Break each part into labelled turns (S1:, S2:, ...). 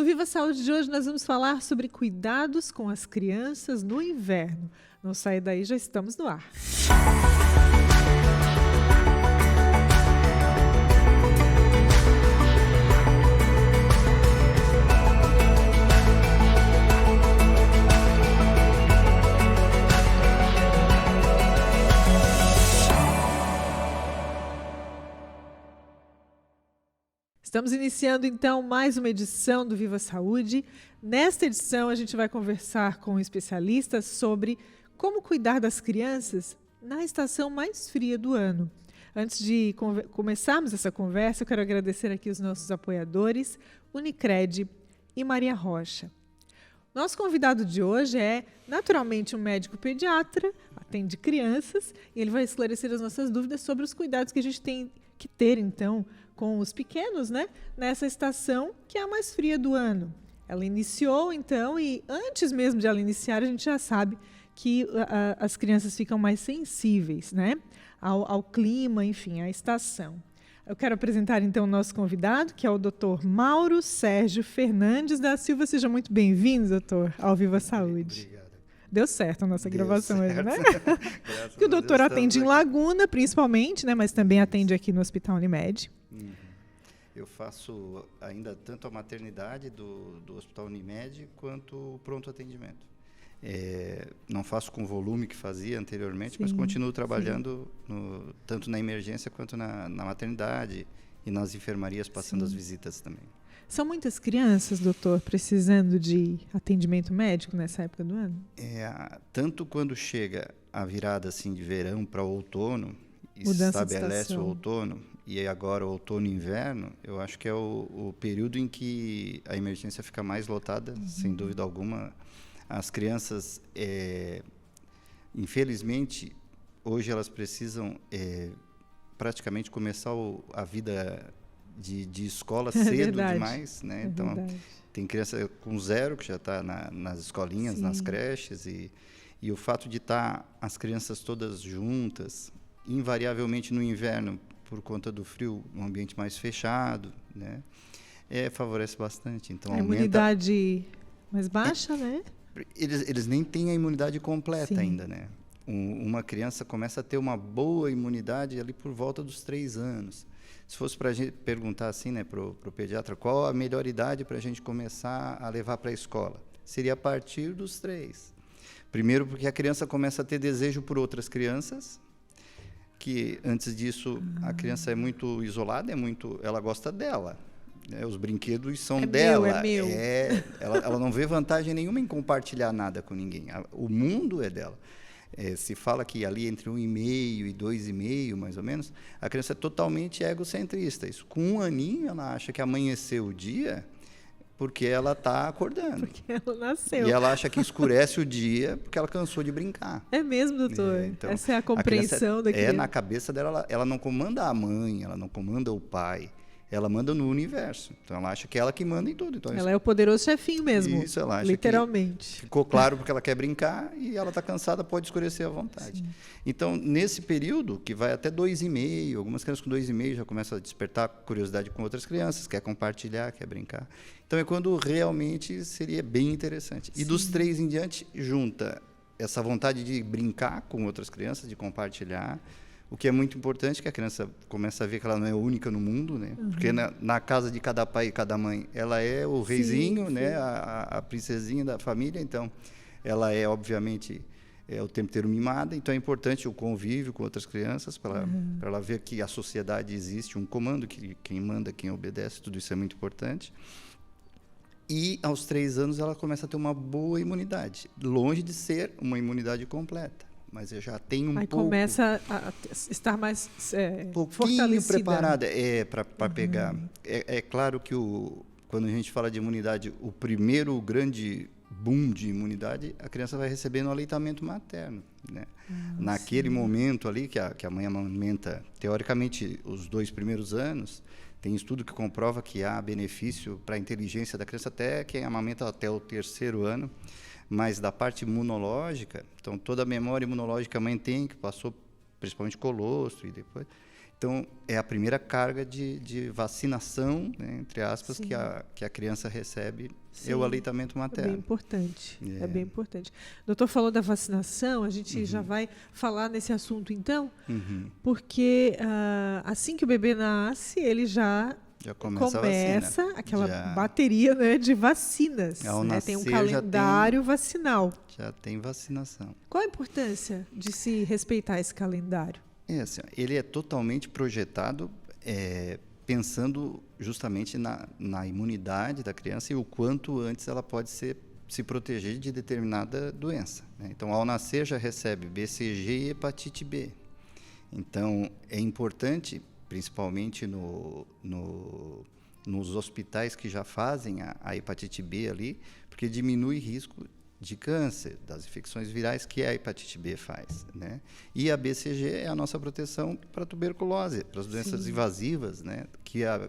S1: Viva Saúde de hoje nós vamos falar sobre cuidados com as crianças no inverno. Não sai daí, já estamos no ar. Estamos iniciando, então, mais uma edição do Viva Saúde. Nesta edição, a gente vai conversar com especialistas sobre como cuidar das crianças na estação mais fria do ano. Antes de começarmos essa conversa, eu quero agradecer aqui os nossos apoiadores, Unicred e Maria Rocha. Nosso convidado de hoje é, naturalmente, um médico pediatra, atende crianças, e ele vai esclarecer as nossas dúvidas sobre os cuidados que a gente tem que ter, então, com os pequenos, né, nessa estação que é a mais fria do ano. Ela iniciou, então, e antes mesmo de ela iniciar, a gente já sabe que as crianças ficam mais sensíveis, né, ao clima, enfim, à estação. Eu quero apresentar, então, o nosso convidado, que é o Dr. Mauro Sérgio Fernandes da Silva. Seja muito bem-vindo, doutor, ao Viva Saúde.
S2: Obrigado.
S1: Deu certo a nossa gravação hoje, né?
S2: Graças
S1: que o doutor atende em Laguna, principalmente, né? Mas também atende aqui no Hospital Unimed.
S2: Uhum. Eu faço ainda tanto a maternidade do Hospital Unimed quanto o pronto atendimento. Não faço com o volume que fazia anteriormente, mas continuo trabalhando tanto na emergência quanto na maternidade e nas enfermarias, passando as visitas também.
S1: São muitas crianças, doutor, precisando de atendimento médico nessa época do ano?
S2: Tanto quando chega a virada assim, de verão para outono, e se
S1: Mudança
S2: estabelece o outono, e agora o outono e inverno, eu acho que é o período em que a emergência fica mais lotada, sem dúvida alguma. As crianças, infelizmente, hoje elas precisam praticamente começar a vida de escola cedo demais, né? Então, tem criança com 0 que já está nas escolinhas, nas creches, e o fato de estar as crianças todas juntas, invariavelmente no inverno, por conta do frio, um ambiente mais fechado, né? Favorece bastante. Então,
S1: a imunidade mais baixa, né?
S2: Eles nem têm a imunidade completa ainda, né? Uma criança começa a ter uma boa imunidade ali por volta dos 3 anos. Se fosse para a gente perguntar assim, né, para o pediatra, qual a melhor idade para a gente começar a levar para a escola? Seria a partir dos 3. Primeiro, porque a criança começa a ter desejo por outras crianças, que antes disso a criança é muito isolada, ela gosta dela. Os brinquedos são dela.
S1: Meu.
S2: Ela não vê vantagem nenhuma em compartilhar nada com ninguém. O mundo é dela. Se fala que ali entre 1,5 e 2,5, mais ou menos, a criança é totalmente egocentrista. Isso, com 1 aninho, ela acha que amanheceu o dia porque ela está acordando.
S1: Porque ela nasceu.
S2: E ela acha que escurece o dia porque ela cansou de brincar.
S1: É mesmo, doutor?
S2: Então,
S1: essa é a compreensão da criança.
S2: Na cabeça dela, ela não comanda a mãe, ela não comanda o pai. Ela manda no universo. Então, ela acha que é ela que manda em tudo. Então,
S1: ela é o poderoso chefinho mesmo.
S2: Isso, ela acha
S1: literalmente.
S2: Ficou claro porque ela quer brincar e ela está cansada, pode escurecer à vontade. Sim. Então, nesse período, que vai até 2,5, algumas crianças com 2,5 já começam a despertar curiosidade com outras crianças, quer compartilhar, quer brincar. Então, é quando realmente seria bem interessante. E dos 3 em diante, junta essa vontade de brincar com outras crianças, de compartilhar. O que é muito importante, que a criança começa a ver que ela não é única no mundo, né? Porque na casa de cada pai e cada mãe, ela é o reizinho, né? A princesinha da família, então ela é, obviamente, o tempo inteiro mimada, então é importante o convívio com outras crianças, para ela ver que a sociedade existe, um comando, que quem manda, quem obedece, tudo isso é muito importante. E aos 3 anos ela começa a ter uma boa imunidade, longe de ser uma imunidade completa. Mas eu já tenho pouco...
S1: começa a estar mais
S2: pouquinho preparada para pegar. É claro que quando a gente fala de imunidade, o primeiro grande boom de imunidade, a criança vai receber no aleitamento materno, né? Naquele momento ali que a mãe amamenta, teoricamente, os 2 primeiros anos, tem estudo que comprova que há benefício para a inteligência da criança até quem amamenta até o 3º ano. Mas da parte imunológica, então toda a memória imunológica que a mãe tem, que passou principalmente colostro e depois, Então, é a primeira carga de vacinação, né, entre aspas, que a criança recebe, é o aleitamento materno.
S1: É bem importante. É bem importante. O doutor falou da vacinação, a gente já vai falar nesse assunto, então, porque assim que o bebê nasce, ele já começa aquela bateria, né, de vacinas. Né? Tem um calendário vacinal.
S2: Já tem vacinação.
S1: Qual a importância de se respeitar esse calendário?
S2: Assim, ele é totalmente projetado pensando justamente na imunidade da criança e o quanto antes ela pode se proteger de determinada doença. Né? Então, ao nascer, já recebe BCG e hepatite B. Então, é importante, principalmente nos hospitais que já fazem a hepatite B ali, porque diminui risco de câncer, das infecções virais que a hepatite B faz, né? E a BCG é a nossa proteção para a tuberculose, para as doenças invasivas, né? Que a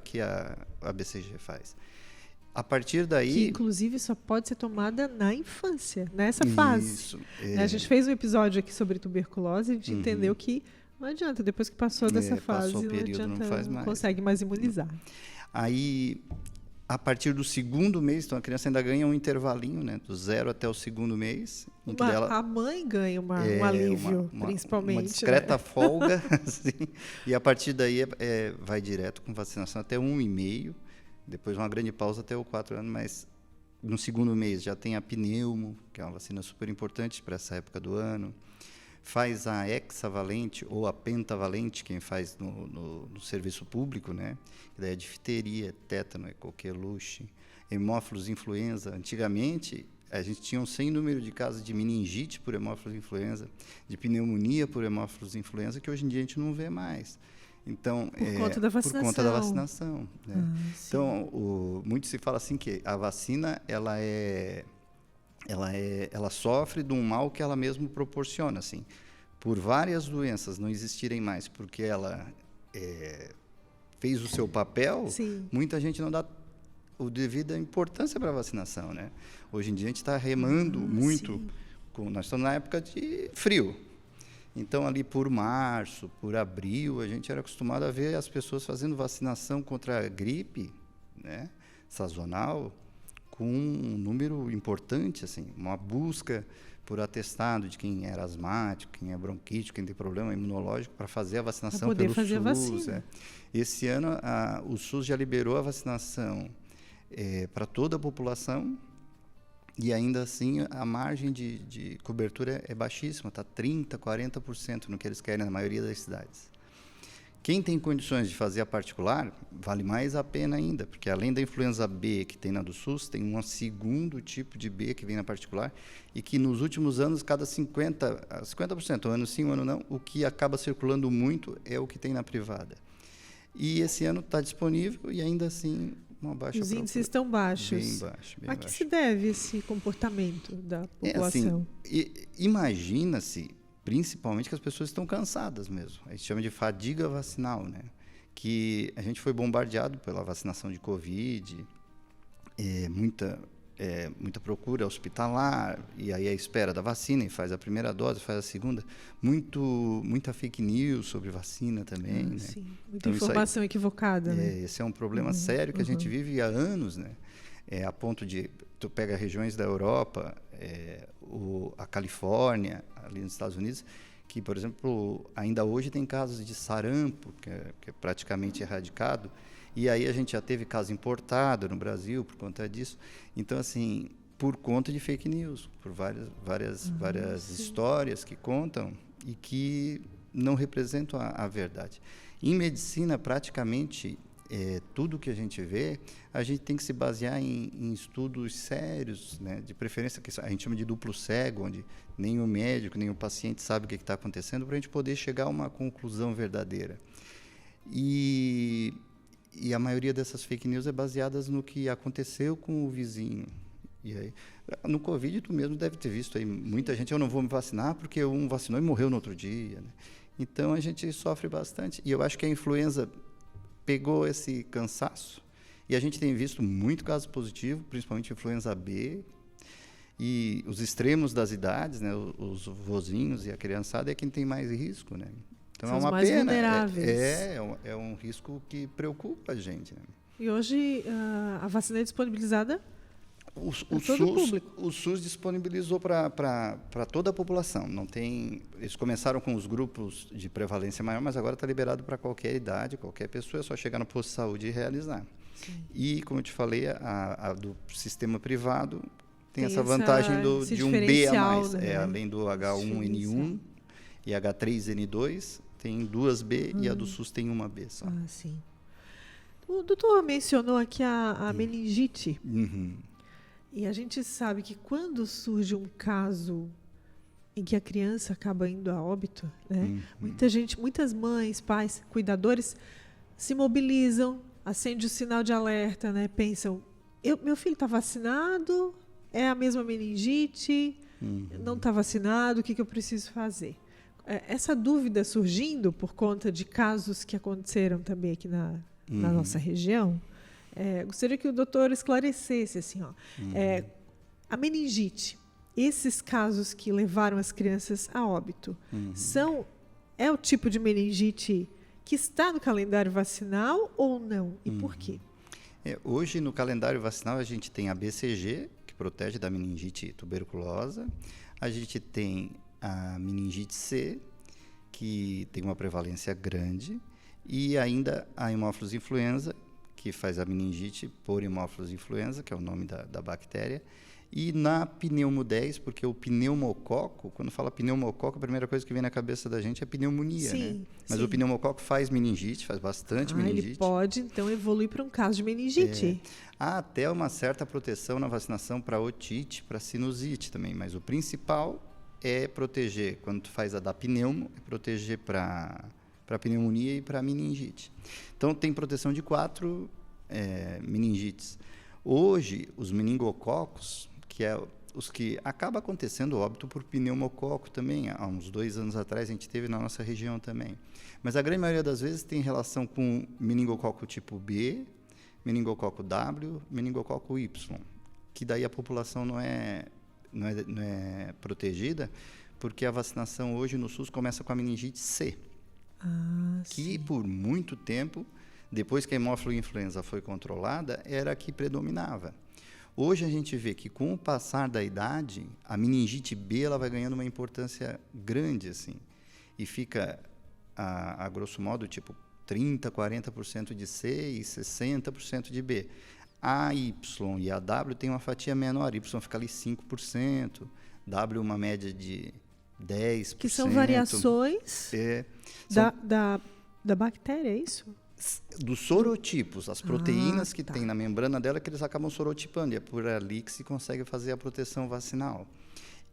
S2: BCG faz. A partir daí...
S1: Que, inclusive, só pode ser tomada na infância, nessa fase.
S2: Isso.
S1: A gente fez um episódio aqui sobre tuberculose e a gente entendeu que não adianta, depois que passou dessa fase,
S2: passou o período,
S1: não
S2: faz mais.
S1: Consegue mais imunizar.
S2: Aí... A partir do segundo mês, então a criança ainda ganha um intervalinho, né, do 0 até o segundo mês.
S1: A mãe ganha um alívio, principalmente.
S2: Uma discreta folga, assim, e a partir daí vai direto com vacinação até 1,5, depois uma grande pausa até os 4 anos, mas no segundo mês já tem a pneumo, que é uma vacina super importante para essa época do ano. Faz a hexavalente ou a pentavalente, quem faz no serviço público, né? Que daí é difteria, tétano, coqueluche, hemófilos influenza. Antigamente, a gente tinha um sem número de casos de meningite por hemófilos influenza, de pneumonia por hemófilos influenza, que hoje em dia a gente não vê mais. Então,
S1: por conta da vacinação.
S2: Por conta da vacinação. Né? Então, muito se fala assim que a vacina, ela sofre de um mal que ela mesma proporciona, assim, por várias doenças não existirem mais, porque ela fez o seu papel. Muita gente não dá a devida importância para a vacinação, né? Hoje em dia a gente está remando muito, nós estamos na época de frio, então ali por março, por abril, a gente era acostumado a ver as pessoas fazendo vacinação contra a gripe, né, sazonal, com um número importante, assim, uma busca por atestado de quem era asmático, quem é bronquítico, quem tem problema imunológico, para fazer a vacinação pelo SUS. Esse ano, o SUS já liberou a vacinação para toda a população e, ainda assim, a margem de cobertura é baixíssima, está 30%, 40% no que eles querem na maioria das cidades. Quem tem condições de fazer a particular, vale mais a pena ainda, porque além da influenza B que tem na do SUS, tem um segundo tipo de B que vem na particular e que nos últimos anos, cada 50%, um ano sim, um ano não, o que acaba circulando muito é o que tem na privada. E esse ano está disponível e ainda assim uma baixa
S1: Os índices estão baixos.
S2: Bem baixo.
S1: A que se deve esse comportamento da população?
S2: Imagina-se, principalmente, que as pessoas estão cansadas mesmo. A gente chama de fadiga vacinal, né? Que a gente foi bombardeado pela vacinação de Covid, muita procura hospitalar, e aí a espera da vacina, e faz a primeira dose, faz a segunda. Muita fake news sobre vacina também. Né?
S1: Sim, muita informação equivocada. Né?
S2: Esse é um problema sério que a gente vive há anos, né? A ponto de, tu pega regiões da Europa, a Califórnia, ali nos Estados Unidos, que, por exemplo, ainda hoje tem casos de sarampo, que é praticamente erradicado, e aí a gente já teve caso importado no Brasil por conta disso. Então, assim, por conta de fake news, por várias histórias que contam e que não representam a verdade. Em medicina, praticamente, tudo que a gente vê, a gente tem que se basear em estudos sérios, né, de preferência que a gente chama de duplo cego, onde nem o médico, nem o paciente sabe o que está acontecendo, para a gente poder chegar a uma conclusão verdadeira. E a maioria dessas fake news é baseada no que aconteceu com o vizinho. E aí, no Covid, tu mesmo deve ter visto aí muita gente, eu não vou me vacinar porque um vacinou e morreu no outro dia. Né? Então, a gente sofre bastante. E eu acho que a influenza pegou esse cansaço e a gente tem visto muito caso positivo, principalmente influenza B, e os extremos das idades, né, os vozinhos e a criançada é quem tem mais risco, né? Então
S1: São
S2: é
S1: os
S2: uma
S1: mais
S2: pena.
S1: vulneráveis.
S2: É um risco que preocupa a gente, né?
S1: E hoje a vacina é disponibilizada para todo o público.
S2: O SUS disponibilizou para toda a população. Não tem, eles começaram com os grupos de prevalência maior, mas agora está liberado para qualquer idade, qualquer pessoa, é só chegar no posto de saúde e realizar.
S1: Sim.
S2: E, como eu te falei, a do sistema privado tem essa
S1: essa-
S2: vantagem
S1: esse
S2: de um B a
S1: diferencial,
S2: mais.
S1: né?
S2: Além do H1N1 e H3N2, tem 2B e a do SUS tem uma B só.
S1: Ah, sim. O doutor mencionou aqui a meningite.
S2: Uhum.
S1: E a gente sabe que quando surge um caso em que a criança acaba indo a óbito, né? Muitas mães, pais, cuidadores se mobilizam, acende o sinal de alerta, né? Pensam, meu filho está vacinado, é a mesma meningite, não está vacinado, o que eu preciso fazer? Essa dúvida surgindo por conta de casos que aconteceram também aqui na nossa região, gostaria que o doutor esclarecesse assim, a meningite, esses casos que levaram as crianças a óbito, é o tipo de meningite que está no calendário vacinal ou não? E por quê?
S2: Hoje, no calendário vacinal, a gente tem a BCG, que protege da meningite tuberculosa. A gente tem a meningite C, que tem uma prevalência grande. E ainda a Haemophilus influenza, que faz a meningite por Haemophilus influenza, que é o nome da bactéria. E na pneumo 10, porque o pneumococo, quando fala pneumococo, a primeira coisa que vem na cabeça da gente é pneumonia, né? Mas o pneumococo faz meningite, faz bastante meningite.
S1: Ele pode, então, evoluir para um caso de meningite.
S2: Há até uma certa proteção na vacinação para otite, para sinusite também, mas o principal é proteger, quando tu faz a da pneumo, é proteger para pneumonia e para meningite. Então, tem proteção de 4 meningites. Hoje, os meningococos, que é os que acaba acontecendo óbito por pneumococo também, há uns 2 anos atrás a gente teve na nossa região também. Mas a grande maioria das vezes tem relação com meningococo tipo B, meningococo W, meningococo Y, que daí a população não é protegida, porque a vacinação hoje no SUS começa com a meningite C, que por muito tempo, depois que a Haemophilus influenza foi controlada, era a que predominava. Hoje a gente vê que com o passar da idade, a meningite B ela vai ganhando uma importância grande, assim, e fica, a grosso modo, tipo 30%, 40% de C e 60% de B. A Y e a W tem uma fatia menor, Y fica ali 5%, W uma média de 10%.
S1: Que são variações da bactéria, é isso?
S2: Dos sorotipos, as proteínas que tem na membrana dela que eles acabam sorotipando, e é por ali que se consegue fazer a proteção vacinal.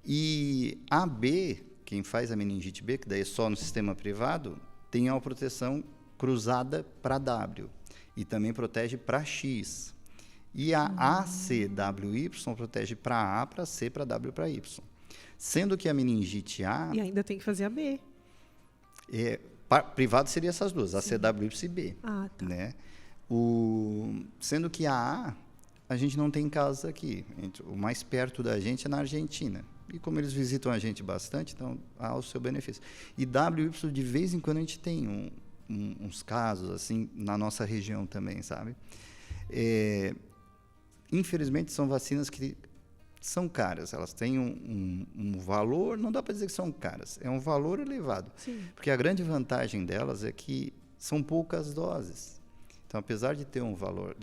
S2: E a B, quem faz a meningite B, que daí é só no sistema privado, tem uma proteção cruzada para W e também protege para X. E a ACWY protege para A, para C, para W, para Y. Sendo que a meningite A...
S1: E ainda tem que fazer a B.
S2: Privado seria essas duas, a CWY e B. Né? Sendo que a gente não tem casos aqui. O mais perto da gente é na Argentina. E como eles visitam a gente bastante, então há o seu benefício. E WY, de vez em quando, a gente tem uns casos assim na nossa região também, sabe? Infelizmente, são vacinas que são caras, elas têm um valor, não dá para dizer que são caras, é um valor elevado.
S1: Sim.
S2: Porque a grande vantagem delas é que são poucas doses. Então, apesar de ter um valor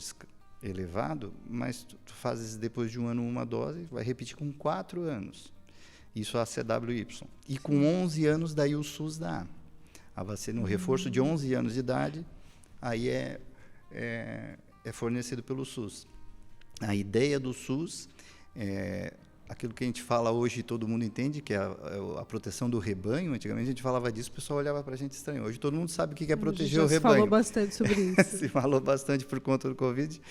S2: elevado, mas tu fazes depois de um ano uma dose, vai repetir com 4 anos. Isso a CWY. E com 11 anos, daí o SUS dá. A vacina, o reforço de 11 anos de idade, aí é fornecido pelo SUS. A ideia do SUS aquilo que a gente fala hoje, todo mundo entende, que é a proteção do rebanho. Antigamente a gente falava disso, o pessoal olhava para a gente estranho. Hoje todo mundo sabe o que é proteger o rebanho.
S1: Se falou bastante sobre isso.
S2: Se falou bastante por conta do Covid.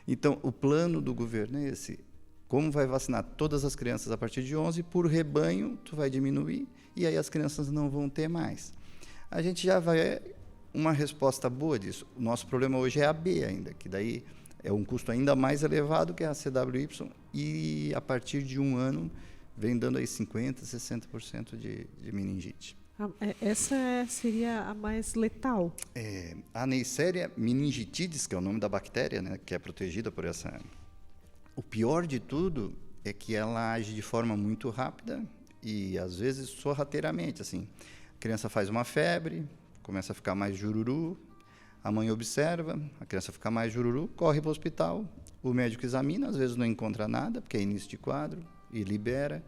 S2: Então, o plano do governo é esse. Como vai vacinar todas as crianças a partir de 11, por rebanho, tu vai diminuir, e aí as crianças não vão ter mais. A gente já vai... Uma resposta boa disso. O nosso problema hoje é a B ainda, que daí... é um custo ainda mais elevado que a CWY, e a partir de um ano vem dando aí 50%, 60% de meningite.
S1: Essa seria a mais letal.
S2: A Neisseria meningitidis, que é o nome da bactéria, né, que é protegida por essa... O pior de tudo é que ela age de forma muito rápida e, às vezes, sorrateiramente. Assim. A criança faz uma febre, começa a ficar mais jururu, a mãe observa, a criança fica mais jururu, corre para o hospital, o médico examina, às vezes não encontra nada, porque é início de quadro, e libera.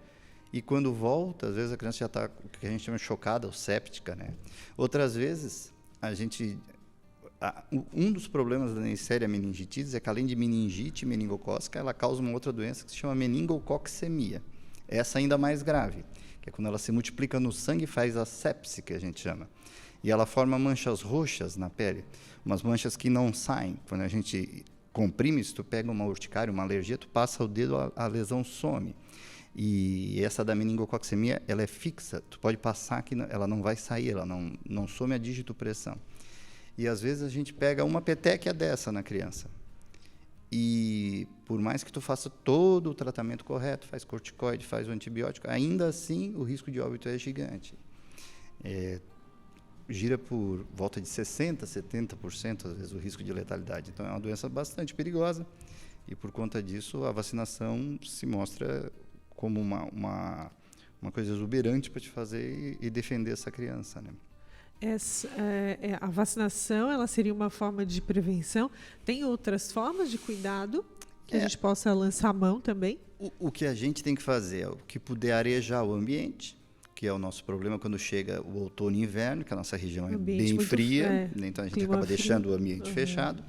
S2: E quando volta, às vezes a criança já está, o que a gente chama de chocada ou séptica, né? Outras vezes, um dos problemas da Neisseria meningitidis é que, além de meningite meningocócica, ela causa uma outra doença que se chama meningococcemia. Essa ainda mais grave, que é quando ela se multiplica no sangue e faz a sepse, que a gente chama. E ela forma manchas roxas na pele, umas manchas que não saem. Quando a gente comprime, se tu pega uma urticária, uma alergia, tu passa o dedo, a lesão some. E essa da meningococcemia, ela é fixa, tu pode passar que ela não vai sair, ela não some a digitopressão. E às vezes a gente pega uma petequia dessa na criança. E por mais que tu faça todo o tratamento correto, faz corticoide, faz o antibiótico, ainda assim o risco de óbito é gigante. Gira por volta de 60%, 70%, às vezes, o risco de letalidade. Então, é uma doença bastante perigosa e, por conta disso, a vacinação se mostra como uma coisa exuberante para te fazer e defender essa criança, né?
S1: A vacinação, ela seria uma forma de prevenção. Tem outras formas de cuidado que a gente possa lançar a mão também?
S2: O que a gente tem que fazer é o que puder arejar o ambiente, que é o nosso problema quando chega o outono e inverno, que a nossa região é bem fria, então a gente acaba deixando o ambiente fechado.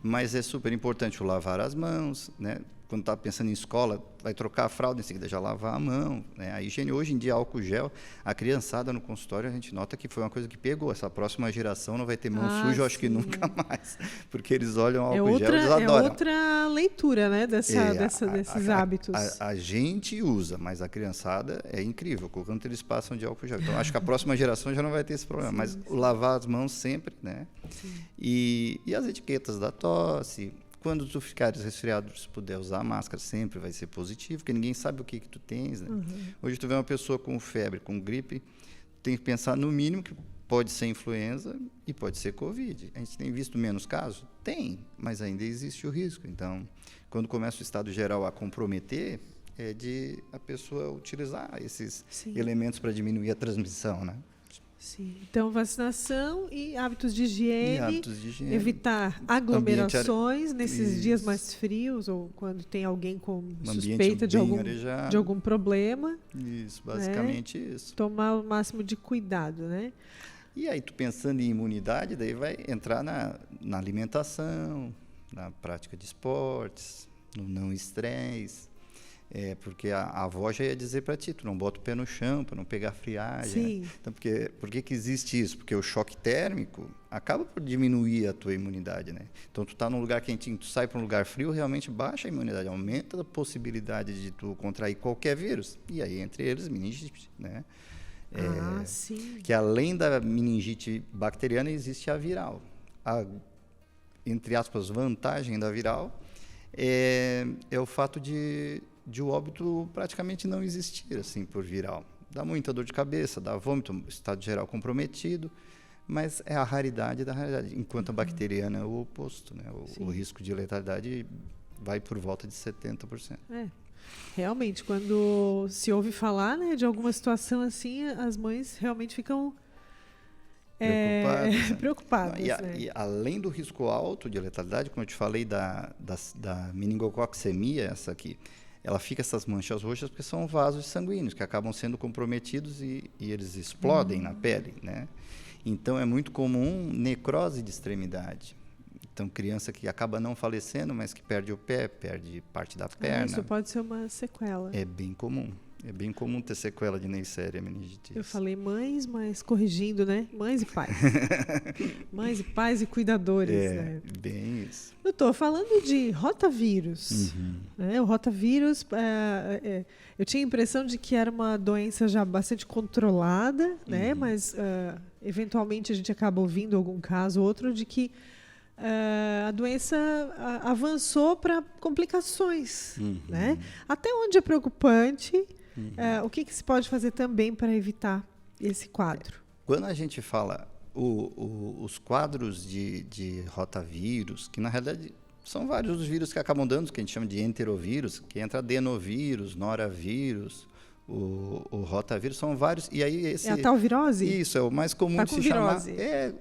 S2: Mas é super importante o lavar as mãos, né? Quando está pensando em escola, vai trocar a fralda, em seguida já lavar a mão, né? A higiene, hoje em dia, álcool gel, a criançada no consultório, a gente nota que foi uma coisa que pegou. Essa próxima geração não vai ter mão suja, eu acho que nunca mais, porque eles olham álcool gel e eles adoram.
S1: É outra leitura, né, desses hábitos.
S2: A gente usa, mas a criançada é incrível, o quanto eles passam de álcool gel. Então, acho que a próxima geração já não vai ter esse problema, mas lavar as mãos sempre, né? E as etiquetas da tosse. Quando tu ficares resfriado, se puder usar máscara, sempre vai ser positivo, porque ninguém sabe o que tu tens, né? Hoje tu vê uma pessoa com febre, com gripe, tem que pensar no mínimo que pode ser influenza e pode ser Covid. A gente tem visto menos casos? Tem, mas ainda existe o risco. Então, quando começa o estado geral a comprometer, é de a pessoa utilizar esses elementos para diminuir a transmissão, né?
S1: Sim. Então, vacinação e hábitos de higiene, evitar aglomerações nesses dias mais frios ou quando tem alguém com suspeita de algum problema.
S2: Isso, basicamente isso.
S1: Tomar o máximo de cuidado, né?
S2: E aí, tu pensando em imunidade, daí vai entrar na alimentação, na prática de esportes, no não estresse. Porque a avó já ia dizer para ti, tu não bota o pé no chão para não pegar friagem. Né? Então, por que existe isso? Porque o choque térmico acaba por diminuir a tua imunidade, né? Então, tu está num lugar quentinho, tu sai para um lugar frio, realmente baixa a imunidade, aumenta a possibilidade de tu contrair qualquer vírus. E aí, entre eles, meningite, né? Que além da meningite bacteriana, existe a viral. A, entre aspas, vantagem da viral é o fato de o óbito praticamente não existir, assim, por viral. Dá muita dor de cabeça, dá vômito, estado geral comprometido, mas é a raridade da raridade, enquanto a bacteriana é o oposto, né? O risco de letalidade vai por volta de 70%.
S1: Realmente, quando se ouve falar, né, de alguma situação assim, as mães realmente ficam preocupadas.
S2: E além do risco alto de letalidade, como eu te falei da meningococcemia, essa aqui, ela fica essas manchas roxas porque são vasos sanguíneos que acabam sendo comprometidos e eles explodem na pele, né? Então, é muito comum necrose de extremidade. Então, criança que acaba não falecendo, mas que perde o pé, perde parte da perna.
S1: Isso pode ser uma sequela.
S2: É bem comum. É bem comum ter sequela de Neisseria meningitidis.
S1: Eu falei mães, mas corrigindo, né? Mães e pais. Mães e pais e cuidadores, né?
S2: Bem isso.
S1: Doutor, falando de rotavírus, né? O rotavírus, eu tinha a impressão de que era uma doença já bastante controlada, né? Mas, eventualmente, a gente acaba ouvindo algum caso ou outro de que a doença avançou para complicações, né? Até onde é preocupante, o que se pode fazer também para evitar esse quadro?
S2: Quando a gente fala os quadros de rotavírus, que na realidade são vários os vírus que acabam dando, que a gente chama de enterovírus, que entra adenovírus, noravírus, o rotavírus, são vários. E aí
S1: É a tal virose?
S2: Isso, é o mais comum
S1: Tá
S2: de
S1: com
S2: se
S1: virose.
S2: chamar.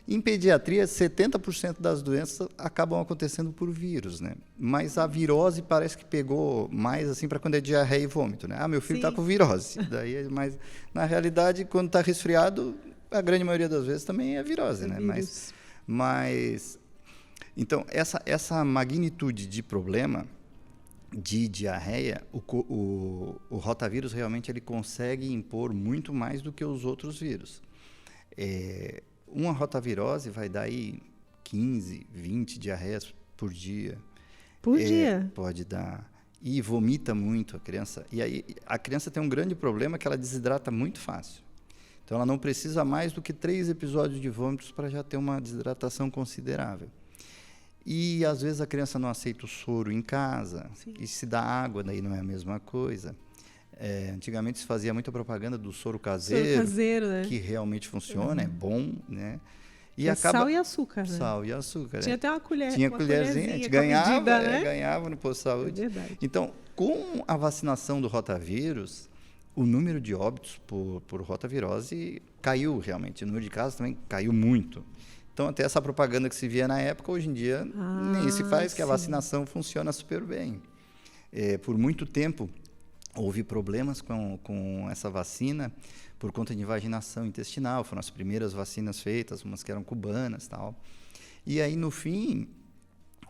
S2: Em pediatria, 70% das doenças acabam acontecendo por vírus, né? Mas a virose parece que pegou mais assim para quando é diarreia e vômito, né? Ah, meu filho está com virose. Mas na realidade, quando está resfriado, a grande maioria das vezes também é virose, né? Mas então essa magnitude de problema de diarreia, o rotavírus realmente ele consegue impor muito mais do que os outros vírus. Uma rotavirose vai dar aí 15, 20 diarreias por dia.
S1: Por dia?
S2: Pode dar. E vomita muito a criança. E aí a criança tem um grande problema que ela desidrata muito fácil. Então ela não precisa mais do que 3 episódios de vômitos para já ter uma desidratação considerável. E às vezes a criança não aceita o soro em casa. Sim. E se dá água, daí não é a mesma coisa. Antigamente se fazia muita propaganda do soro caseiro,
S1: né?
S2: Que realmente funciona, é bom, né?
S1: E acaba sal e açúcar, né?
S2: Sal e açúcar.
S1: Tinha até uma colher.
S2: Tinha colherzinha, a gente ganhava,
S1: medida, né?
S2: Ganhava no posto de saúde.
S1: É verdade.
S2: Então, com a vacinação do rotavírus, o número de óbitos por rotavirose caiu realmente. O número de casos também caiu muito. Então, até essa propaganda que se via na época, hoje em dia nem se faz, que a vacinação funciona super bem. Por muito tempo, houve problemas com essa vacina por conta de invaginação intestinal. Foram as primeiras vacinas feitas, umas que eram cubanas e tal. E aí, no fim,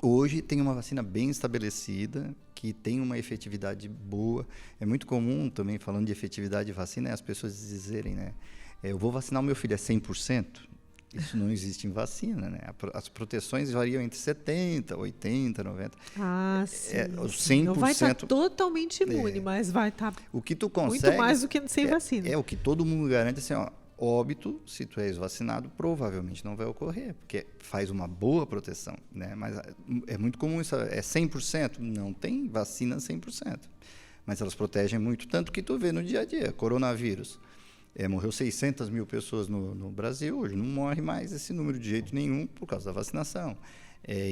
S2: hoje tem uma vacina bem estabelecida, que tem uma efetividade boa. É muito comum também, falando de efetividade de vacina, as pessoas dizerem, né? Eu vou vacinar o meu filho, é 100%? Isso não existe em vacina, né? As proteções variam entre 70%, 80%, 90%.
S1: Ah, sim.
S2: 100%.
S1: Não vai estar totalmente imune, mas vai estar
S2: o que tu consegue,
S1: muito mais do que sem vacina.
S2: É o que todo mundo garante, assim, óbito, se tu és vacinado, provavelmente não vai ocorrer, porque faz uma boa proteção, né? Mas é muito comum isso, 100%? Não tem vacina 100%. Mas elas protegem muito, tanto que tu vê no dia a dia, coronavírus. Morreu 600 mil pessoas no Brasil, hoje não morre mais esse número de jeito nenhum por causa da vacinação.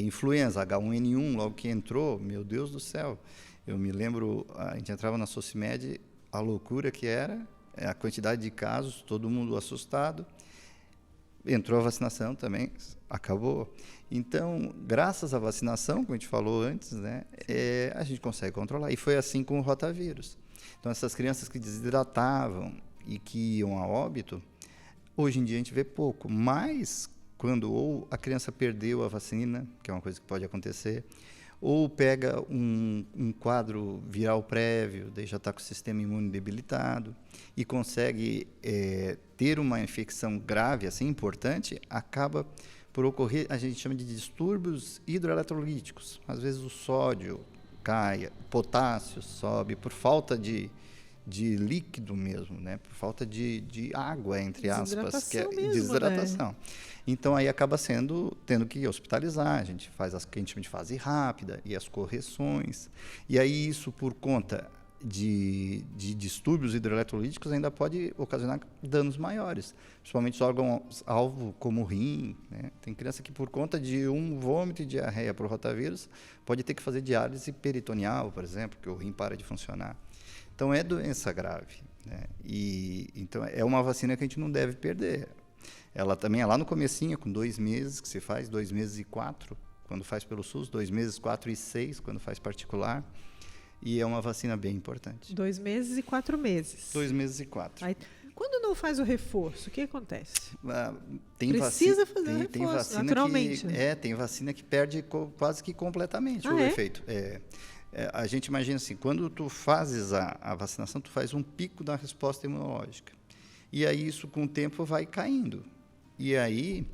S2: Influenza, H1N1, logo que entrou, meu Deus do céu. Eu me lembro, a gente entrava na Socimed, a loucura que era, a quantidade de casos, todo mundo assustado. Entrou a vacinação também, acabou. Então, graças à vacinação, como a gente falou antes, né, a gente consegue controlar. E foi assim com o rotavírus. Então, essas crianças que desidratavam e que iam a óbito, hoje em dia a gente vê pouco, mas quando ou a criança perdeu a vacina, que é uma coisa que pode acontecer, ou pega um quadro viral prévio, daí já está com o sistema imune debilitado, e consegue ter uma infecção grave, assim, importante, acaba por ocorrer, a gente chama de distúrbios hidroeletrolíticos. Às vezes o sódio cai, o potássio sobe, por falta de líquido mesmo, né? Por falta de água, entre aspas, que é desidratação. Né? Então, aí acaba tendo que hospitalizar, a gente faz que a gente chama de fase rápida e as correções. E aí isso, por conta de distúrbios hidroeletrolíticos, ainda pode ocasionar danos maiores, principalmente os órgãos-alvo, como o rim, né? Tem criança que, por conta de um vômito e diarreia por rotavírus, pode ter que fazer diálise peritoneal, por exemplo, que o rim para de funcionar. Então, é doença grave, né? Então, é uma vacina que a gente não deve perder. Ela também é lá no comecinho, com 2 meses, que se faz, 2 meses e 4, quando faz pelo SUS, 2 meses, 4 e 6, quando faz particular. E é uma vacina bem importante.
S1: 2 meses e 4 meses.
S2: 2 meses e 4.
S1: Aí, quando não faz o reforço, o que acontece?
S2: Precisa
S1: fazer o reforço,
S2: tem vacina
S1: naturalmente.
S2: Tem vacina que perde quase que completamente o efeito. A gente imagina assim, quando tu fazes a vacinação, tu faz um pico da resposta imunológica. E aí isso, com o tempo, vai caindo. E aí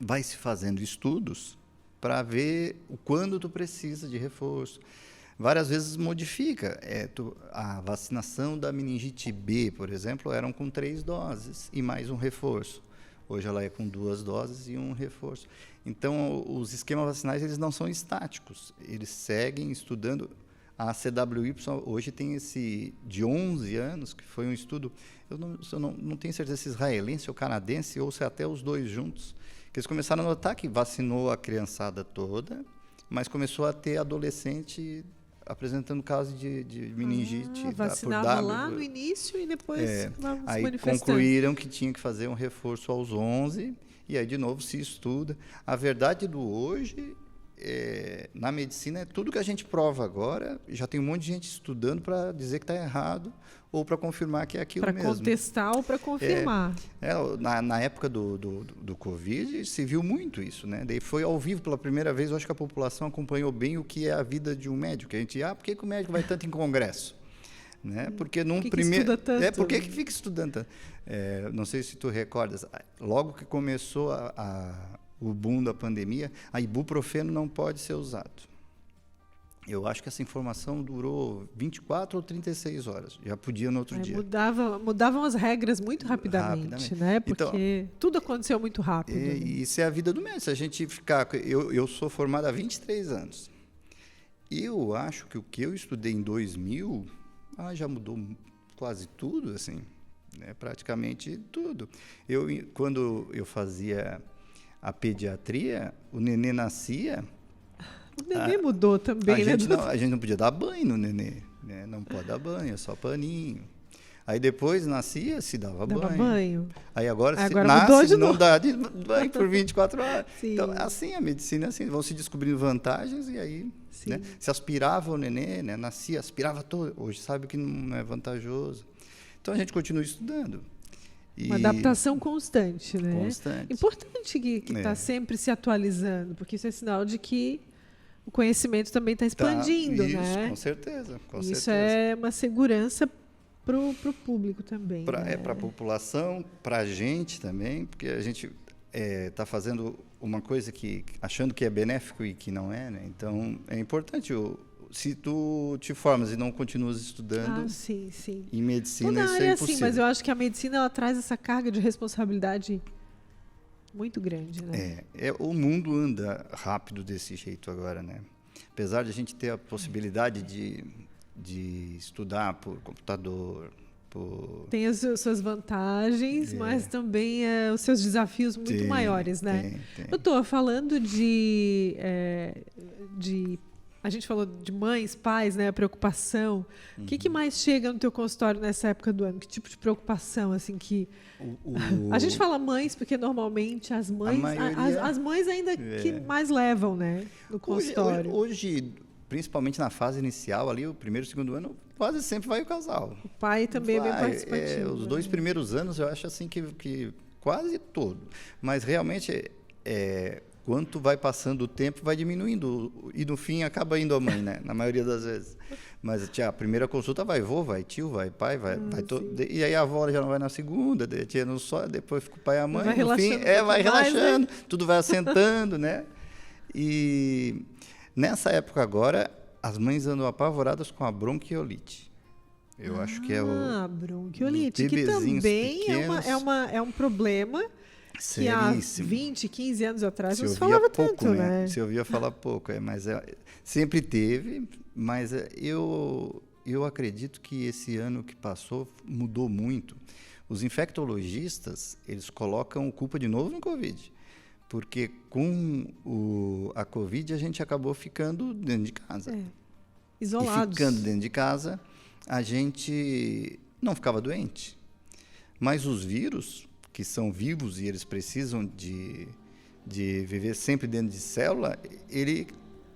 S2: vai se fazendo estudos para ver quando tu precisa de reforço. Várias vezes modifica. A vacinação da meningite B, por exemplo, eram com 3 doses e mais um reforço. Hoje ela é com 2 doses e um reforço. Então, os esquemas vacinais eles não são estáticos. Eles seguem estudando. A CWY hoje tem esse de 11 anos, que foi um estudo, eu não tenho certeza se israelense ou canadense, ou se até os dois juntos, que eles começaram a notar que vacinou a criançada toda, mas começou a ter adolescente apresentando casos de meningite.
S1: Vacinava lá no início e depois se
S2: aí concluíram que tinha que fazer um reforço aos 11, e aí de novo se estuda. A verdade do hoje, na medicina, é tudo que a gente prova agora, já tem um monte de gente estudando para dizer que está errado, ou para confirmar que é aquilo mesmo.
S1: Para contestar ou para confirmar.
S2: Na época do Covid, se viu muito isso, né? Daí foi ao vivo pela primeira vez, eu acho que a população acompanhou bem o que é a vida de um médico. A gente, por que o médico vai tanto em congresso? Né? Porque num primeiro...
S1: estuda tanto?
S2: Por que fica estudando tanto? Não sei se tu recordas, logo que começou o boom da pandemia, a ibuprofeno não pode ser usado. Eu acho que essa informação durou 24 ou 36 horas. Já podia no outro dia.
S1: Mudavam as regras muito rapidamente. Né? Porque então, tudo aconteceu muito rápido.
S2: Isso é a vida do médico. Se a gente ficar... Eu sou formado há 23 anos. Eu acho que o que eu estudei em 2000 já mudou quase tudo, assim, né? Praticamente tudo. Quando eu fazia a pediatria, o nenê nascia...
S1: O nenê mudou também, né?
S2: A gente não podia dar banho no nenê, né? Não pode dar banho, é só paninho. Aí depois nascia, se dava banho. Aí agora se nasce, não dá de banho por 24 horas. Sim. Então, assim, a medicina, assim, vão se descobrindo vantagens e aí, né? Se aspirava o nenê, né? Nascia, aspirava todo. Hoje sabe que não é vantajoso. Então, a gente continua estudando.
S1: Uma adaptação constante, né?
S2: Constante.
S1: Importante que está sempre se atualizando, porque isso é sinal de que o conhecimento também está expandindo, né?
S2: Com certeza.
S1: Isso é uma segurança para o público também.
S2: Para a população, para a gente também, porque a gente está fazendo uma coisa achando que é benéfico e que não é, né? Então, é importante. Se tu te formas e não continuas estudando, em medicina, isso é impossível.
S1: Mas eu acho que a medicina ela traz essa carga de responsabilidade muito grande, né?
S2: O mundo anda rápido desse jeito agora, né? Apesar de a gente ter a possibilidade de estudar por computador,
S1: tem as suas vantagens, mas também os seus desafios muito maiores, né?
S2: Tem.
S1: Eu estou falando de a gente falou de mães, pais, né? A preocupação. O que mais chega no teu consultório nessa época do ano? Que tipo de preocupação, assim, que... A gente fala mães porque normalmente as mães... As mães ainda que mais levam, né? No consultório.
S2: Hoje, principalmente na fase inicial, ali, o primeiro e segundo ano, quase sempre vai o casal.
S1: O pai também é bem participativo.
S2: Os 2 primeiros anos, eu acho assim que quase todo. Mas realmente... quanto vai passando o tempo, vai diminuindo. E, no fim, acaba indo a mãe, né? Na maioria das vezes. Mas a primeira consulta vai vô, vai tio, vai pai, vai todo. E aí a avó já não vai na segunda, a tia não só, depois fica o pai e a mãe. No fim, vai relaxando, tudo vai assentando, né? E nessa época agora, as mães andam apavoradas com a bronquiolite. Eu acho que é o...
S1: bronquiolite, que também é um problema...
S2: Seríssimo.
S1: Que há 20, 15 anos atrás não se falava pouco, tanto, né?
S2: Se ouvia falar pouco, mas sempre teve, mas eu acredito que esse ano que passou mudou muito. Os infectologistas, eles colocam culpa de novo no Covid, porque com a Covid a gente acabou ficando dentro de casa.
S1: Isolados.
S2: E ficando dentro de casa, a gente não ficava doente. Mas os vírus... que são vivos e eles precisam de viver sempre dentro de célula, ele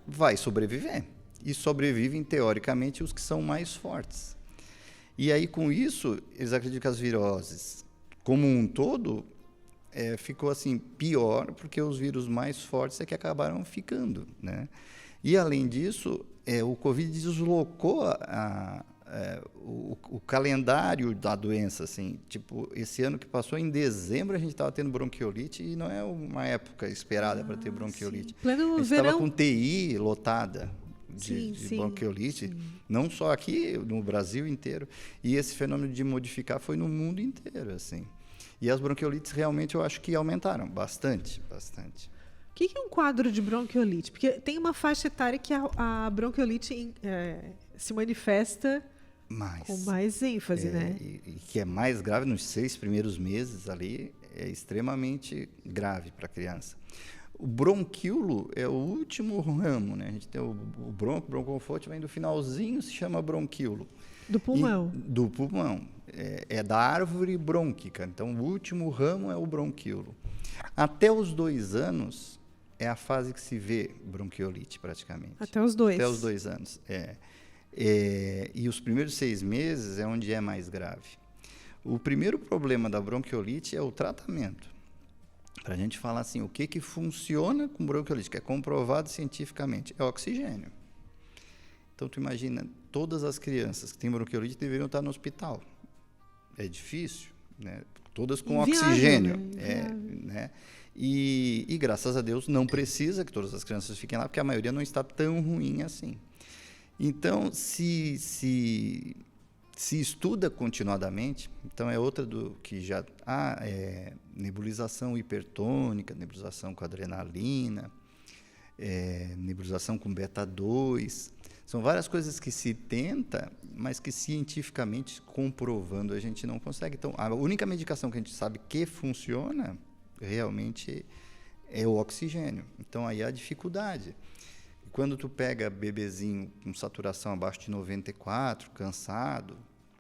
S2: vai sobreviver. E sobrevivem, teoricamente, os que são mais fortes. E aí, com isso, eles acreditam que as viroses, como um todo, ficou assim, pior, porque os vírus mais fortes é que acabaram ficando, né? E, além disso, o Covid deslocou o calendário da doença, assim, tipo, esse ano que passou, em dezembro, a gente estava tendo bronquiolite e não é uma época esperada para ter bronquiolite. A gente estava com TI lotada de bronquiolite, não só aqui, no Brasil inteiro. E esse fenômeno de modificar foi no mundo inteiro, assim. E as bronquiolites realmente eu acho que aumentaram bastante.
S1: O que é um quadro de bronquiolite? Porque tem uma faixa etária que a bronquiolite se manifesta
S2: Mais.
S1: com mais ênfase, né?
S2: E que é mais grave nos 6 primeiros meses ali, é extremamente grave para a criança. O bronquíolo é o último ramo, né? A gente tem o broncoconforto vem do finalzinho, se chama bronquíolo.
S1: Do pulmão.
S2: Do pulmão. É da árvore brônquica. Então, o último ramo é o bronquíolo. Até os 2 anos é a fase que se vê bronquiolite, praticamente.
S1: Até os 2.
S2: Até os 2 anos, e os primeiros 6 meses é onde é mais grave. O primeiro problema da bronquiolite é o tratamento. Para a gente falar assim, o que funciona com bronquiolite, que é comprovado cientificamente, é o oxigênio. Então, tu imagina, todas as crianças que têm bronquiolite deveriam estar no hospital. É difícil, né? Todas com oxigênio. Né? E, graças a Deus, não precisa que todas as crianças fiquem lá, porque a maioria não está tão ruim assim. Então, se estuda continuadamente, então é outra do que já... nebulização hipertônica, nebulização com adrenalina, nebulização com beta-2. São várias coisas que se tenta, mas que cientificamente, comprovando, a gente não consegue. Então, a única medicação que a gente sabe que funciona, realmente, é o oxigênio. Então, aí há dificuldade. Quando tu pega bebezinho com saturação abaixo de 94, cansado,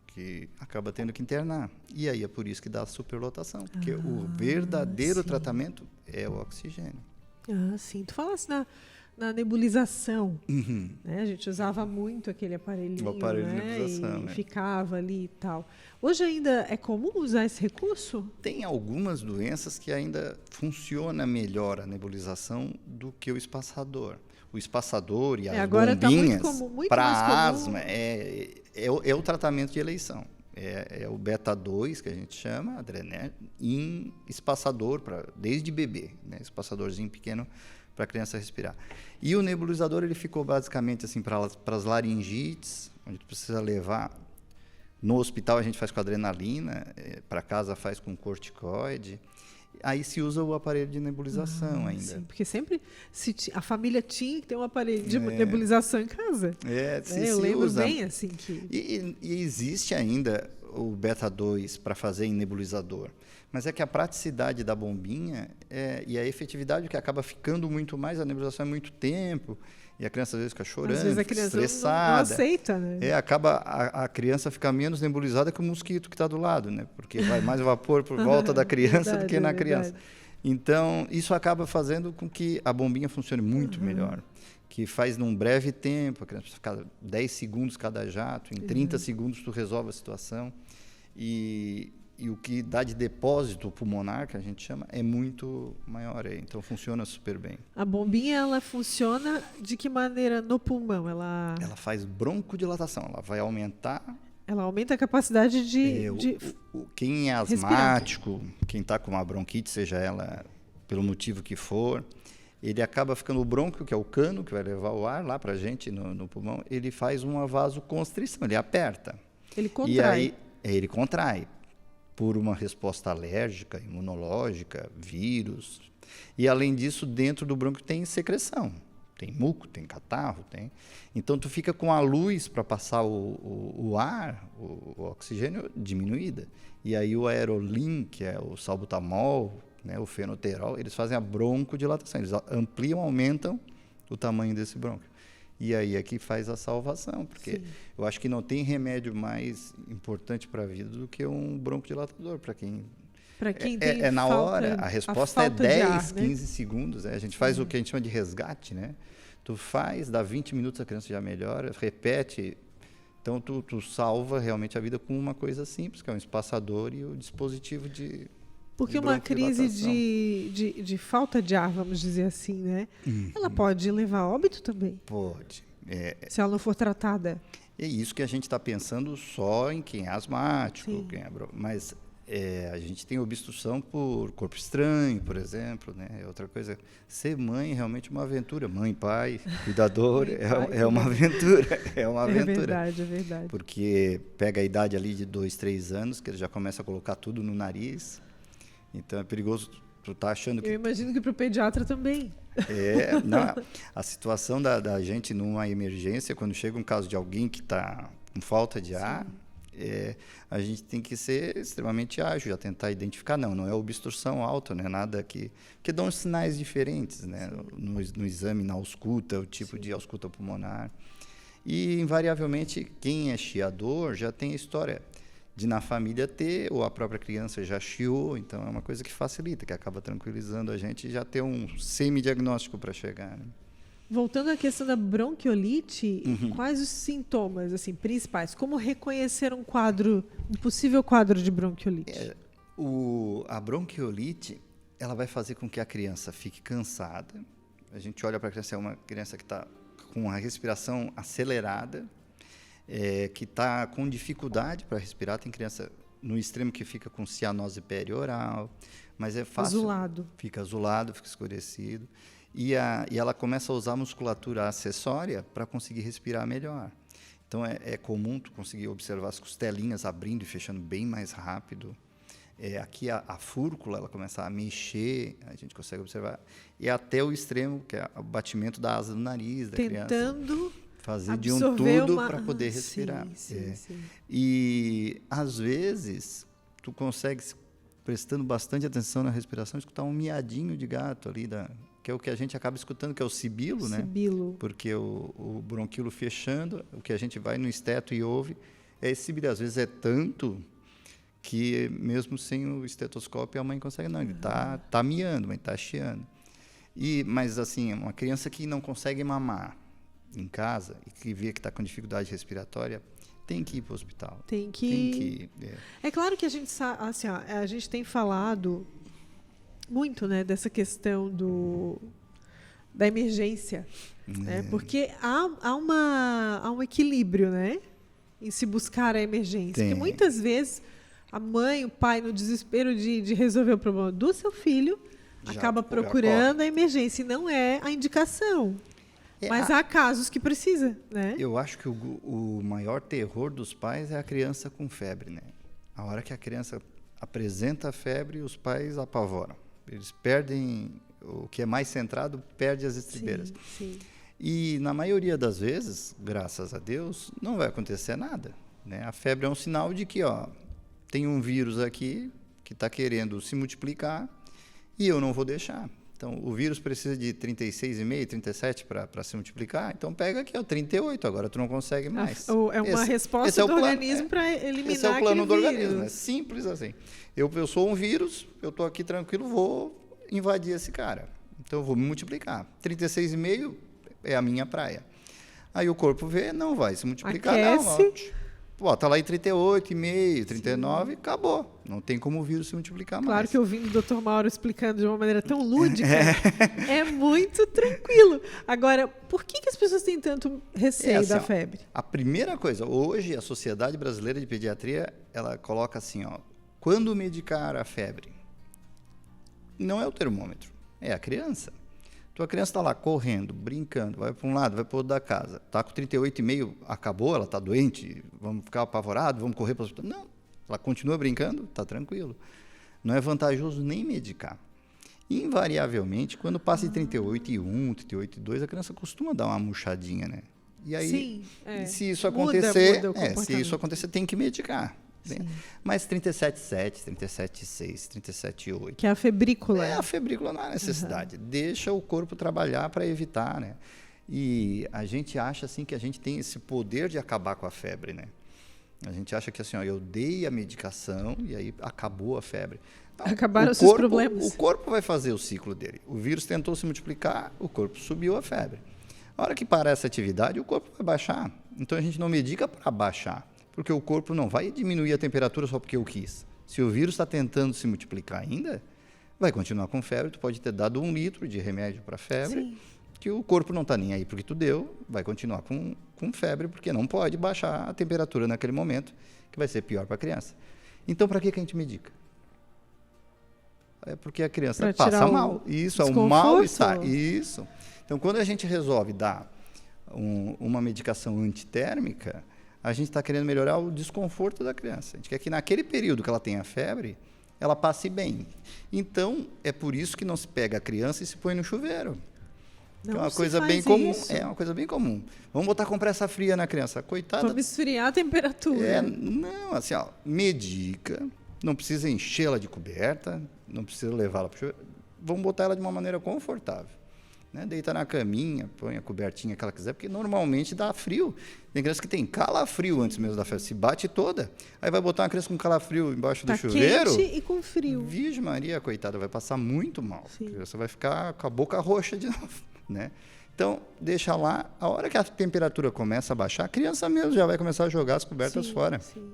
S2: que acaba tendo que internar. E aí é por isso que dá a superlotação, porque o verdadeiro tratamento é o oxigênio.
S1: Sim. Tu falasse na nebulização,
S2: Uhum.
S1: né? A gente usava muito aquele aparelhinho,
S2: O aparelho de
S1: né?
S2: nebulização,
S1: E ficava ali e tal. Hoje ainda é comum usar esse recurso?
S2: Tem algumas doenças que ainda funciona melhor a nebulização do que o espaçador. O espaçador e as
S1: agora
S2: bombinhas
S1: tá muito
S2: para
S1: mais comum.
S2: asma é o tratamento de eleição. É o beta-2, que a gente chama, adrenalina, em espaçador, desde bebê, né? Espaçadorzinho pequeno para a criança respirar. E o nebulizador ele ficou basicamente assim para as laringites, onde tu precisa levar. No hospital a gente faz com adrenalina, para casa faz com corticoide. Aí se usa o aparelho de nebulização ainda.
S1: Sim, porque sempre a família tinha que ter um aparelho de nebulização em casa. Eu lembro bem assim que...
S2: E existe ainda o beta-2 para fazer em nebulizador. Mas é que a praticidade da bombinha e a efetividade que acaba ficando muito mais, a nebulização é muito tempo, e a criança às vezes fica chorando,
S1: às vezes a criança
S2: estressada.
S1: não aceita, né?
S2: Acaba a criança ficar menos nebulizada que o mosquito que está do lado, né? Porque vai mais vapor por volta da criança do que na criança. Então, isso acaba fazendo com que a bombinha funcione muito melhor. Que faz num breve tempo, a criança precisa ficar 10 segundos cada jato, em 30 segundos tu resolve a situação. E o que dá de depósito pulmonar, que a gente chama, é muito maior. Então, funciona super bem.
S1: A bombinha, ela funciona de que maneira no pulmão? Ela
S2: faz broncodilatação, ela vai aumentar...
S1: Ela aumenta a capacidade de
S2: quem é asmático, quem está com uma bronquite, seja ela pelo motivo que for, ele acaba ficando o brônquio, que é o cano que vai levar o ar lá para a gente no pulmão, ele faz uma vasoconstrição, ele aperta.
S1: Ele contrai.
S2: E aí ele contrai por uma resposta alérgica, imunológica, vírus. E além disso, dentro do brônquio tem secreção. Tem muco, tem catarro, tem... Então, tu fica com a luz para passar o ar, o oxigênio, diminuída. E aí o aerolim, que é o salbutamol, né, o fenoterol, eles fazem a broncodilatação. Eles ampliam, aumentam o tamanho desse brônquio. E aí é que faz a salvação, porque eu acho que não tem remédio mais importante para a vida do que um broncodilatador, para quem...
S1: Para quem tem
S2: na hora, a resposta é 10, 15 segundos. A gente faz o que a gente chama de resgate, né? Tu faz, dá 20 minutos, a criança já melhora, repete. Então, tu salva realmente a vida com uma coisa simples, que é um espaçador e o dispositivo de
S1: Porque uma crise de falta de ar, vamos dizer assim, né? Ela pode levar a óbito também?
S2: Pode.
S1: Se ela não for tratada.
S2: É isso que a gente está pensando só em quem é asmático, mas... a gente tem obstrução por corpo estranho, por exemplo, né? É outra coisa. Ser mãe é realmente uma aventura. Mãe, pai, cuidador, é uma aventura. É uma aventura.
S1: É verdade.
S2: Porque pega a idade ali de 2, 3 anos, que ele já começa a colocar tudo no nariz. Então é perigoso. Tu tá achando que...
S1: Eu imagino que para o pediatra também.
S2: Não, a situação da gente numa emergência, quando chega um caso de alguém que está com falta de ar, a gente tem que ser extremamente ágil, já tentar identificar. Não é obstrução alta, não é nada que dão sinais diferentes, né? No exame, na ausculta, o tipo de ausculta pulmonar. E, invariavelmente, quem é chiador já tem a história de na família ter, ou a própria criança já chiou, então é uma coisa que facilita, que acaba tranquilizando a gente e já ter um semi-diagnóstico para chegar, né?
S1: Voltando à questão da bronquiolite, quais os sintomas assim, principais? Como reconhecer um possível quadro de bronquiolite?
S2: A bronquiolite, ela vai fazer com que a criança fique cansada. A gente olha para a criança, é uma criança que está com a respiração acelerada, que está com dificuldade para respirar. Tem criança no extremo que fica com cianose perioral, mas é fácil.
S1: Azulado.
S2: Fica azulado, fica escurecido. E ela começa a usar a musculatura acessória para conseguir respirar melhor. Então, é comum tu conseguir observar as costelinhas abrindo e fechando bem mais rápido. Aqui a fúrcula ela começa a mexer, a gente consegue observar. E até o extremo, que é o batimento da asa do nariz da criança.
S1: Tentando
S2: fazer de tudo para poder respirar.
S1: Sim.
S2: E, às vezes, tu consegue, prestando bastante atenção na respiração, escutar um miadinho de gato ali, que é o que a gente acaba escutando, que é o sibilo, né?
S1: Sibilo.
S2: Porque o bronquíolo fechando, o que a gente vai no esteto e ouve, esse sibilo. Às vezes é tanto que, mesmo sem o estetoscópio, a mãe consegue, não, ele está miando, mas está chiando. Mas, assim, uma criança que não consegue mamar em casa e que vê que está com dificuldade respiratória, tem que ir para o hospital.
S1: Tem que ir. É claro que a gente sabe, assim, a gente tem falado muito, né, dessa questão da emergência, né, porque há um equilíbrio, né, em se buscar a emergência. Porque muitas vezes a mãe, o pai, no desespero de resolver o problema do seu filho, acaba procurando a emergência e não é a indicação. Mas há casos que precisa, né?
S2: Eu acho que o maior terror dos pais é a criança com febre, né? A hora que a criança apresenta a febre, os pais apavoram. Eles perdem, o que é mais centrado, perde as estribeiras.
S1: Sim.
S2: E, na maioria das vezes, graças a Deus, não vai acontecer nada, né? A febre é um sinal de que, tem um vírus aqui que está querendo se multiplicar e eu não vou deixar. Então, o vírus precisa de 36,5, 37 para se multiplicar. Então, pega aqui, 38, agora tu não consegue mais.
S1: É uma resposta do organismo para eliminar
S2: esse é o plano do
S1: vírus.
S2: organismo, é simples assim. Eu sou um vírus, eu estou aqui tranquilo, vou invadir esse cara. Então, eu vou me multiplicar. 36,5 é a minha praia. Aí o corpo vê, não vai se multiplicar,
S1: aquece.
S2: Bota lá em 38,5, 39, acabou. Não tem como o vírus se multiplicar mais.
S1: Claro que ouvindo o Dr. Mauro explicando de uma maneira tão lúdica, é muito tranquilo. Agora, por que as pessoas têm tanto receio da febre?
S2: A primeira coisa, hoje a Sociedade Brasileira de Pediatria, ela coloca assim, quando medicar a febre? Não é o termômetro, é a criança. Tua criança está lá correndo, brincando, vai para um lado, vai para o outro da casa. Está com 38,5, acabou, ela está doente, vamos ficar apavorados, vamos correr para o hospital. Não, ela continua brincando, está tranquilo. Não é vantajoso nem medicar. Invariavelmente, quando passa de 38,1, 38,2, a criança costuma dar uma murchadinha, né? E aí, se isso acontecer, tem que medicar. Mas 37,7, 37,6, 37,8.
S1: Que é a febrícula.
S2: A febrícula não há necessidade. Deixa o corpo trabalhar para evitar, né? E a gente acha assim que a gente tem esse poder de acabar com a febre, né? A gente acha que assim, eu dei a medicação e aí acabou a febre. Então,
S1: acabaram os seus problemas.
S2: O corpo vai fazer o ciclo dele. O vírus tentou se multiplicar, o corpo subiu a febre. A hora que parar essa atividade, o corpo vai baixar. Então a gente não medica para baixar. Porque o corpo não vai diminuir a temperatura só porque eu quis. Se o vírus está tentando se multiplicar ainda, vai continuar com febre. Tu pode ter dado 1 litro de remédio para febre, que o corpo não está nem aí porque tu deu, vai continuar com febre, porque não pode baixar a temperatura naquele momento, que vai ser pior para a criança. Então, para que a gente medica? É porque a criança passa mal. Isso, é um mal-estar. Isso. Então, quando a gente resolve dar uma medicação antitérmica, a gente está querendo melhorar o desconforto da criança. A gente quer que naquele período que ela tem a febre, ela passe bem. Então, é por isso que não se pega a criança e se põe no chuveiro. Que é uma coisa bem comum. É uma coisa bem comum. Vamos botar compressa fria na criança. Coitada.
S1: Vamos esfriar a temperatura.
S2: Não, assim, ó, medica. Não precisa enchê-la de coberta. Não precisa levá-la para o chuveiro. Vamos botar ela de uma maneira confortável. Né? Deita na caminha, põe a cobertinha que ela quiser, porque normalmente dá frio. Tem criança que tem calafrio antes mesmo da festa, se bate toda. Aí vai botar uma criança com calafrio embaixo do chuveiro.
S1: Quente e com frio.
S2: Virgem Maria, coitada, vai passar muito mal.
S1: Sim.
S2: A criança vai ficar com a boca roxa de novo. Né? Então, deixa lá. A hora que a temperatura começa a baixar, a criança mesmo já vai começar a jogar as cobertas fora.
S1: Sim.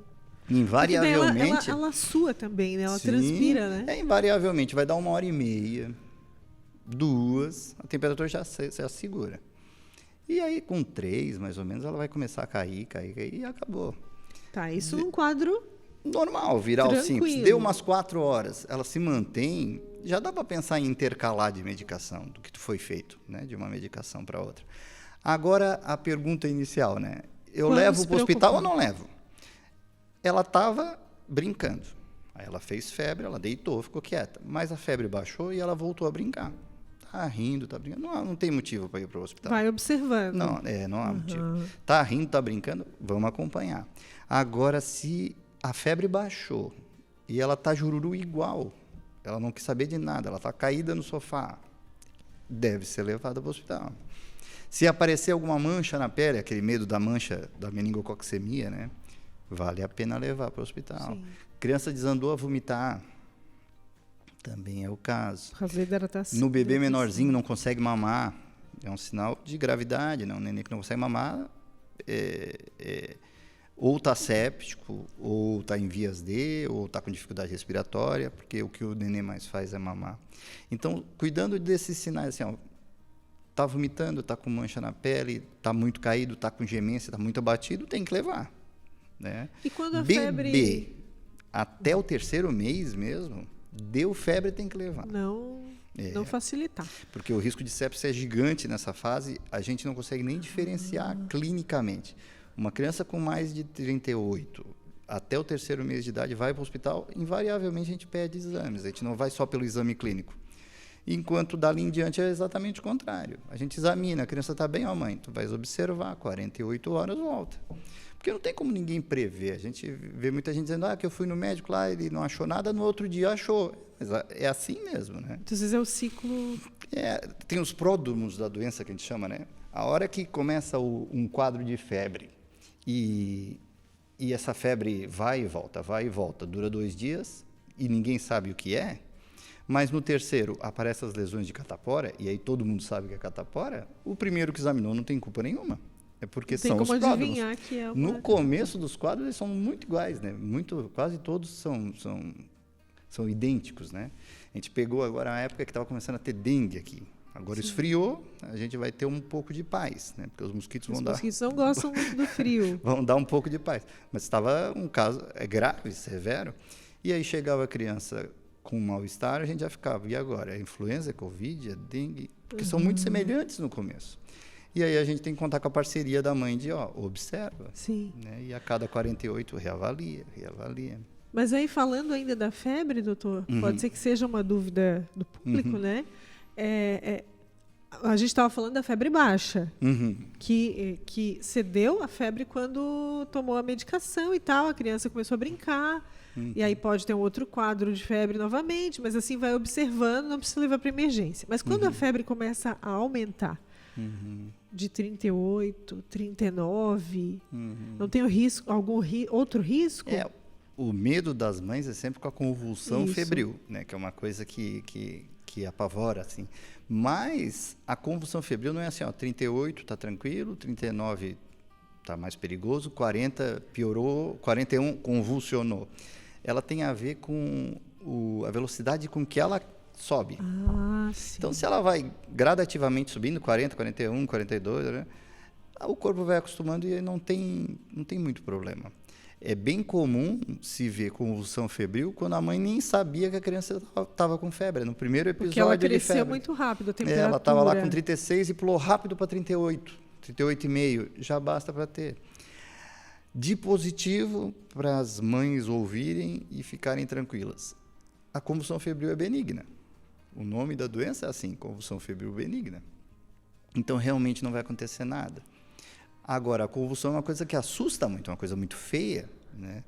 S2: Invariavelmente.
S1: Ela sua também, né? Ela transpira, né?
S2: Invariavelmente. Vai dar 1h30, 2, a temperatura já segura. E aí, com 3, mais ou menos, ela vai começar a cair, e acabou.
S1: Tá, isso num quadro
S2: normal, virar o simples. Deu umas 4 horas, ela se mantém, já dá para pensar em intercalar de medicação, do que foi feito, né? De uma medicação para outra. Agora, a pergunta inicial, né? Eu levo para o hospital ou não levo? Ela estava brincando. Aí ela fez febre, ela deitou, ficou quieta. Mas a febre baixou e ela voltou a brincar. Tá rindo, tá brincando. Não tem motivo para ir para o hospital.
S1: Vai observando.
S2: Não há motivo. Tá rindo, tá brincando, vamos acompanhar. Agora, se a febre baixou e ela tá jururu igual, ela não quis saber de nada, ela tá caída no sofá, deve ser levada para o hospital. Se aparecer alguma mancha na pele, aquele medo da mancha da meningococcemia, né? Vale a pena levar para o hospital.
S1: Sim.
S2: Criança desandou a vomitar, também é o caso.
S1: Desidratação.
S2: No bebê menorzinho não consegue mamar, é um sinal de gravidade, né? Um neném que não consegue mamar, ou está séptico, ou está em vias de, ou está com dificuldade respiratória, porque o que o neném mais faz é mamar. Então, cuidando desses sinais, assim, está vomitando, está com mancha na pele, está muito caído, está com gemência, está muito abatido, tem que levar. Né?
S1: E quando a
S2: bebê,
S1: febre...
S2: até o 3º mês mesmo, deu febre, tem que levar.
S1: Não facilitar.
S2: Porque o risco de sepsis é gigante nessa fase, a gente não consegue nem diferenciar clinicamente. Uma criança com mais de 38, até o 3º mês de idade, vai para o hospital, invariavelmente a gente pede exames, a gente não vai só pelo exame clínico. Enquanto dali em diante é exatamente o contrário. A gente examina, a criança está bem, mãe, tu vais observar, 48 horas volta. Porque não tem como ninguém prever. A gente vê muita gente dizendo que eu fui no médico lá, ele não achou nada, no outro dia achou. Mas é assim mesmo, né?
S1: Às vezes é o ciclo...
S2: Tem os pródromos da doença que a gente chama, né? A hora que começa um quadro de febre e essa febre vai e volta, dura 2 dias e ninguém sabe o que é, mas no 3º aparecem as lesões de catapora, e aí todo mundo sabe que é catapora, o primeiro que examinou não tem culpa nenhuma. É porque são os pródromos.
S1: Que é
S2: no começo dos quadros, eles são muito iguais, né? Quase todos são idênticos, né? A gente pegou agora a época que estava começando a ter dengue aqui. Agora esfriou, a gente vai ter um pouco de paz, né? Porque os mosquitos vão dar... Os
S1: mosquitos não gostam muito do frio.
S2: Vão dar um pouco de paz. Mas estava um caso grave, severo. E aí chegava a criança com mal-estar, a gente já ficava. E agora? É influenza, é Covid, é dengue? Porque são muito semelhantes no começo. E aí a gente tem que contar com a parceria da mãe de, observa.
S1: Sim.
S2: Né? E a cada 48, reavalia.
S1: Mas aí, falando ainda da febre, doutor, pode ser que seja uma dúvida do público, né? A gente estava falando da febre baixa, que cedeu a febre quando tomou a medicação e tal, a criança começou a brincar, e aí pode ter um outro quadro de febre novamente, mas assim vai observando, não precisa levar para emergência. Mas quando a febre começa a aumentar, de 38, 39, não tem outro risco?
S2: O medo das mães é sempre com a convulsão febril, né? Que é uma coisa que apavora, assim. Mas a convulsão febril não é assim, 38 está tranquilo, 39 está mais perigoso, 40 piorou, 41 convulsionou. Ela tem a ver com a velocidade com que ela sobe.
S1: Sim.
S2: Então, se ela vai gradativamente subindo, 40, 41, 42, né? O corpo vai acostumando e não tem muito problema. É bem comum se ver convulsão febril quando a mãe nem sabia que a criança estava com febre. No primeiro episódio
S1: porque ela cresceu
S2: febre.
S1: Muito rápido a temperatura.
S2: Ela estava lá com 36 e pulou rápido para 38, 38,5. Já basta para ter. De positivo, para as mães ouvirem e ficarem tranquilas. A convulsão febril é benigna. O nome da doença é assim, convulsão febril benigna. Então, realmente não vai acontecer nada. Agora, a convulsão é uma coisa que assusta muito, é uma coisa muito feia, né?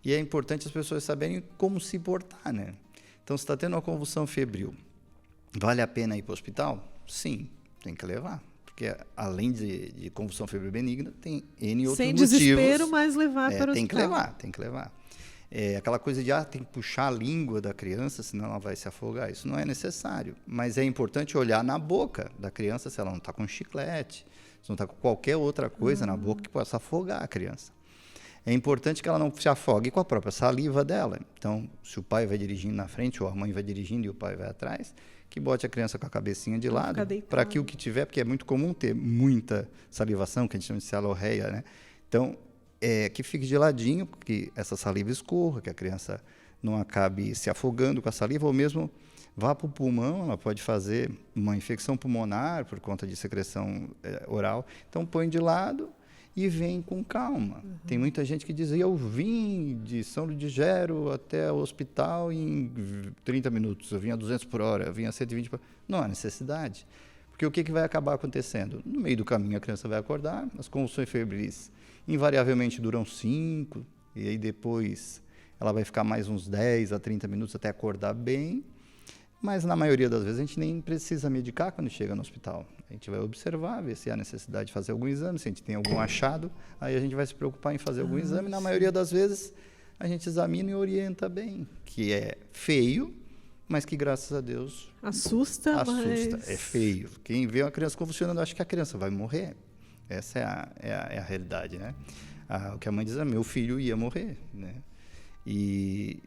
S2: E é importante as pessoas saberem como se portar, né? Então, se está tendo uma convulsão febril, vale a pena ir para o hospital? Sim, tem que levar. Porque, além de convulsão febril benigna, tem N outros motivos.
S1: Sem desespero, mas levar para o hospital.
S2: Tem que levar. Aquela coisa de, tem que puxar a língua da criança, senão ela vai se afogar. Isso não é necessário. Mas é importante olhar na boca da criança se ela não está com chiclete, se não está com qualquer outra coisa na boca que possa afogar a criança. É importante que ela não se afogue com a própria saliva dela. Então, se o pai vai dirigindo na frente, ou a mãe vai dirigindo e o pai vai atrás, que bote a criança com a cabecinha de lado, para que o que tiver, porque é muito comum ter muita salivação, que a gente chama de seborreia, né? Então, que fique de ladinho, que essa saliva escorra, que a criança não acabe se afogando com a saliva, ou mesmo vá para o pulmão, ela pode fazer uma infecção pulmonar por conta de secreção oral. Então, põe de lado e vem com calma. Tem muita gente que diz, eu vim de São Luís de Gero até o hospital em 30 minutos, eu vim a 200 por hora, eu vim a 120 por hora. Não há necessidade. Porque o que vai acabar acontecendo? No meio do caminho a criança vai acordar, as convulsões febris invariavelmente duram 5, e aí depois ela vai ficar mais uns 10 a 30 minutos até acordar bem, mas na maioria das vezes a gente nem precisa medicar quando chega no hospital. A gente vai observar, ver se há necessidade de fazer algum exame, se a gente tem algum achado, aí a gente vai se preocupar em fazer algum exame. Na maioria das vezes a gente examina e orienta bem, que é feio, mas que graças a Deus
S1: assusta.
S2: É feio. Quem vê uma criança convulsionando acha que a criança vai morrer. Essa é a realidade, né? O que a mãe diz, meu filho ia morrer, né? E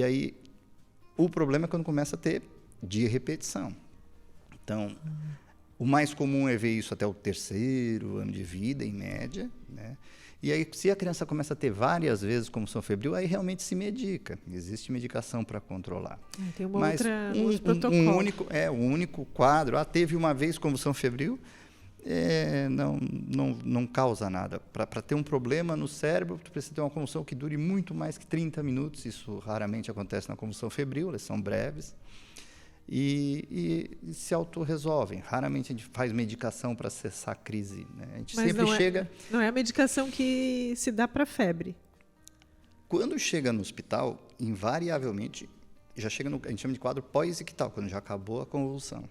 S2: aí, o problema é quando começa a ter de repetição. Então, o mais comum é ver isso até o 3º ano de vida, em média, né? E aí, se a criança começa a ter várias vezes convulsão febril, aí realmente se medica. Existe medicação para controlar.
S1: Tem uma outro protocolo.
S2: Um único quadro. Teve uma vez convulsão febril, não causa nada. Para ter um problema no cérebro, tu precisa ter uma convulsão que dure muito mais que 30 minutos. Isso raramente acontece na convulsão febril, elas são breves. E se autorresolvem. Raramente a gente faz medicação para cessar a crise, né? A gente sempre chega...
S1: Não é a medicação que se dá para febre.
S2: Quando chega no hospital, invariavelmente, já chega a gente chama de quadro pós-ictal, quando já acabou a convulsão.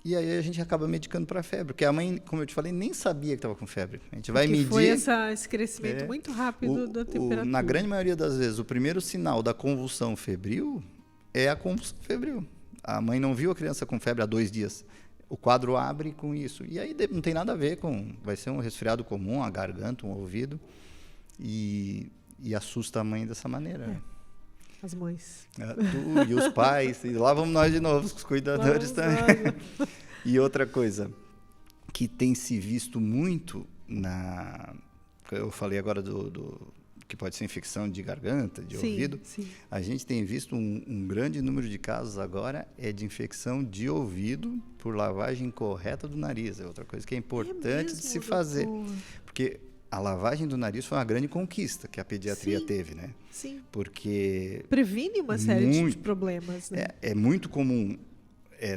S2: E aí a gente acaba medicando para febre, porque a mãe, como eu te falei, nem sabia que estava com febre. A gente vai medir...
S1: Foi esse crescimento muito rápido da temperatura.
S2: Na grande maioria das vezes, o primeiro sinal da convulsão febril é a convulsão febril. A mãe não viu a criança com febre há 2 dias. O quadro abre com isso. E aí não tem nada a ver com... Vai ser um resfriado comum, a garganta, um ouvido. E assusta a mãe dessa maneira.
S1: As mães.
S2: Tu e os pais. E lá vamos nós de novo, os cuidadores também. E outra coisa que tem se visto muito eu falei agora que pode ser infecção de garganta, de ouvido.
S1: Sim.
S2: A gente tem visto um grande número de casos agora de infecção de ouvido por lavagem correta do nariz. É outra coisa que é importante de se fazer. Porque a lavagem do nariz foi uma grande conquista que a pediatria teve, né?
S1: Sim.
S2: Porque...
S1: previne uma série de problemas, né?
S2: É muito comum.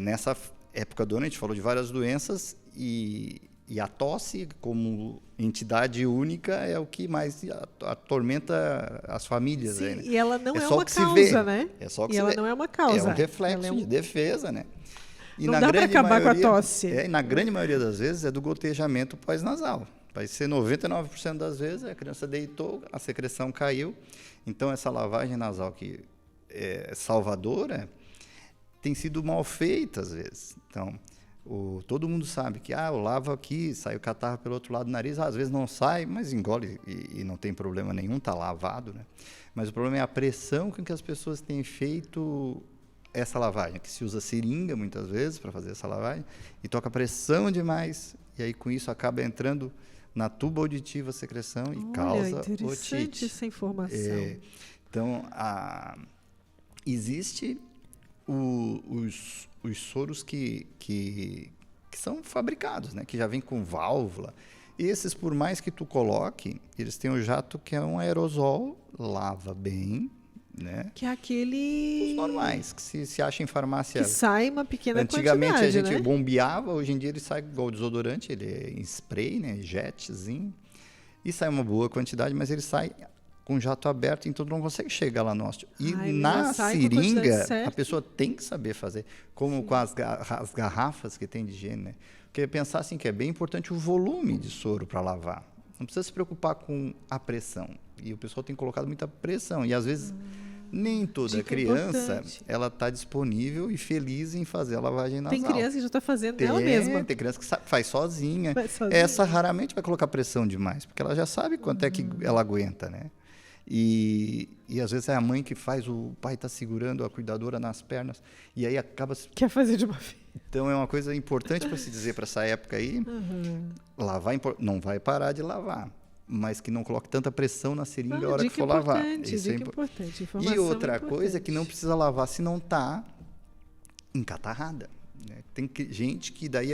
S2: Nessa época do ano, a gente falou de várias doenças e a tosse, como entidade única, é o que mais atormenta as famílias.
S1: Sim,
S2: né?
S1: E ela não é uma causa, né?
S2: É só o que
S1: e ela não é uma causa.
S2: É um reflexo de defesa, né? E
S1: não dá para acabar com a tosse.
S2: E na grande maioria das vezes é do gotejamento pós-nasal. Vai ser 99% das vezes, a criança deitou, a secreção caiu. Então, essa lavagem nasal que é salvadora tem sido mal feita às vezes. Então, todo mundo sabe que eu lavo aqui, sai o catarro pelo outro lado do nariz, às vezes não sai, mas engole e não tem problema nenhum, está lavado, né? Mas o problema é a pressão com que as pessoas têm feito essa lavagem, que se usa seringa muitas vezes para fazer essa lavagem, e toca pressão demais, e aí com isso acaba entrando na tuba auditiva a secreção e causa otite.
S1: Essa informação.
S2: Então, existe os soros que são fabricados, né? Que já vem com válvula. Esses, por mais que tu coloque, eles têm um jato que é um aerosol, lava bem, né?
S1: Que é aquele...
S2: Os normais, que se acha em farmácia.
S1: Que sai uma pequena
S2: Antigamente
S1: quantidade,
S2: a gente
S1: né?
S2: bombeava, hoje em dia ele sai igual o desodorante, ele é em spray, né? Jetzinho. E sai uma boa quantidade, mas ele sai com jato aberto, então tu não consegue chegar lá no ósseo. E
S1: Ele
S2: na
S1: já sai com a
S2: seringa,
S1: quantidade certa.
S2: a pessoa tem que saber fazer, como com as garrafas que tem de higiene, né? Porque pensar assim que é bem importante o volume de soro para lavar. Não precisa se preocupar com a pressão. E o pessoal tem colocado muita pressão. E às vezes nem toda
S1: Dica
S2: criança
S1: importante.
S2: ela está disponível e feliz em fazer a lavagem nasal.
S1: Tem criança que já está fazendo dela mesma.
S2: Tem criança que faz sozinha.
S1: Faz sozinha.
S2: Essa raramente vai colocar pressão demais, porque ela já sabe quanto é que ela aguenta, né? E às vezes é a mãe que faz, o pai está segurando a cuidadora nas pernas, e aí acaba...
S1: Quer fazer de uma vez.
S2: Então é uma coisa importante para se dizer para essa época aí, lavar, não vai parar de lavar, mas que não coloque tanta pressão na seringa a hora que for lavar. Isso é
S1: importante.
S2: E outra coisa é que não precisa lavar se não está encatarrada. Né? Tem gente que daí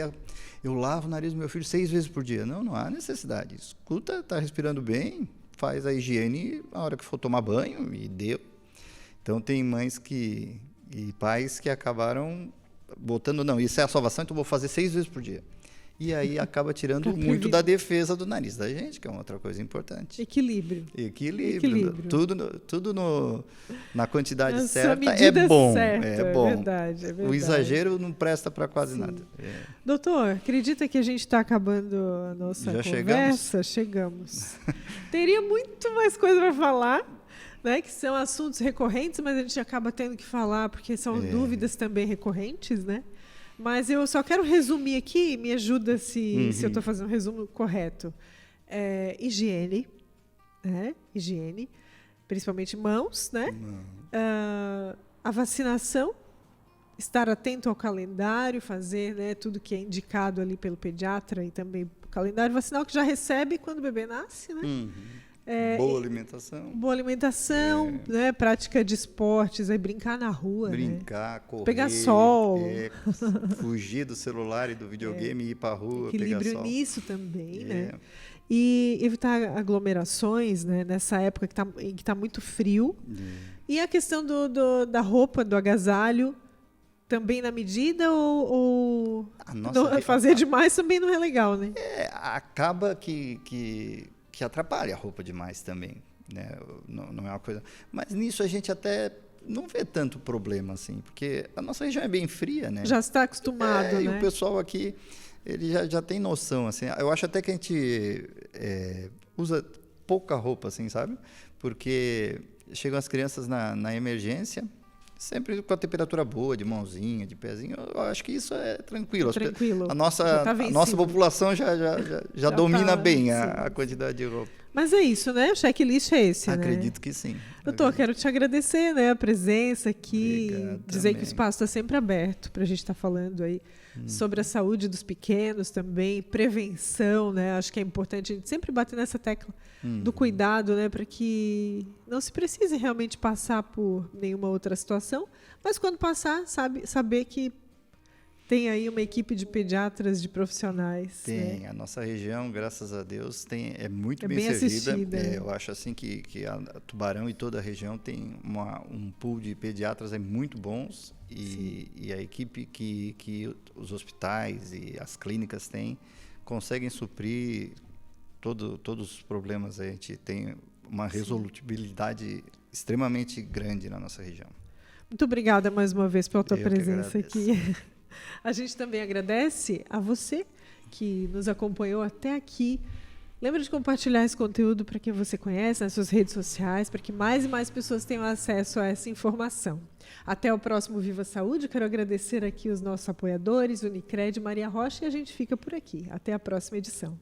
S2: eu lavo o nariz do meu filho 6 vezes por dia. Não há necessidade. Escuta, está respirando bem, faz a higiene a hora que for tomar banho e deu. Então tem mães e pais que acabaram botando, não, isso é a salvação, então eu vou fazer 6 vezes por dia. E aí acaba tirando muito da defesa do nariz da gente, que é uma outra coisa importante.
S1: Equilíbrio.
S2: Tudo na quantidade certa
S1: medida
S2: é bom.
S1: Certa,
S2: é bom.
S1: É verdade.
S2: O exagero não presta para quase nada.
S1: Doutor, acredita que a gente está acabando a nossa conversa? Chegamos. Teria muito mais coisa para falar, né, que são assuntos recorrentes, mas a gente acaba tendo que falar porque são dúvidas também recorrentes, né? Mas eu só quero resumir aqui, me ajuda se eu estou fazendo um resumo correto. Higiene, né? Higiene, principalmente mãos, né? A vacinação, estar atento ao calendário, fazer, né, tudo que é indicado ali pelo pediatra e também o calendário vacinal que já recebe quando o bebê nasce, né?
S2: Boa alimentação.
S1: Boa alimentação, né? Prática de esportes, aí brincar na rua.
S2: Brincar, correr.
S1: Pegar sol.
S2: Fugir do celular e do videogame e ir para a rua,
S1: equilíbrio
S2: pegar sol.
S1: Nisso também, né? E evitar aglomerações, né? Nessa época que está muito frio. E a questão da roupa, do agasalho, também na medida ou fazer demais também não é legal, né?
S2: Acaba que atrapalha a roupa demais também, né? Não é uma coisa... Mas nisso a gente até não vê tanto problema, assim, porque a nossa região é bem fria, né?
S1: Já está acostumado, né?
S2: E o pessoal aqui, ele já tem noção, assim. Eu acho até que a gente usa pouca roupa, assim, sabe? Porque chegam as crianças na emergência, sempre com a temperatura boa, de mãozinha, de pezinho. Eu acho que isso é tranquilo.
S1: Tranquilo.
S2: A nossa população já domina bem a quantidade de roupa.
S1: Mas é isso, né? O checklist é esse,
S2: Acredito
S1: né?
S2: que sim.
S1: Doutor, quero te agradecer, né, a presença aqui, dizer
S2: também.
S1: que o espaço está sempre aberto para a gente estar falando aí sobre a saúde dos pequenos também, prevenção, né? Acho que é importante a gente sempre bater nessa tecla do cuidado, né, para que não se precise realmente passar por nenhuma outra situação, mas quando passar, saber que tem aí uma equipe de pediatras, de profissionais.
S2: Tem,
S1: né?
S2: A nossa região, graças a Deus, é muito
S1: bem
S2: servida.
S1: assistida.
S2: Eu acho assim que a Tubarão e toda a região tem um pool de pediatras muito bons e a equipe que os hospitais e as clínicas têm conseguem suprir todos os problemas. A gente tem uma resolutibilidade extremamente grande na nossa região.
S1: Muito obrigada mais uma vez pela tua presença aqui. A gente também agradece a você que nos acompanhou até aqui. Lembra de compartilhar esse conteúdo para quem você conhece nas suas redes sociais, para que mais e mais pessoas tenham acesso a essa informação. Até o próximo Viva Saúde. Quero agradecer aqui os nossos apoiadores, Unicred, Maria Rocha, e a gente fica por aqui. Até a próxima edição.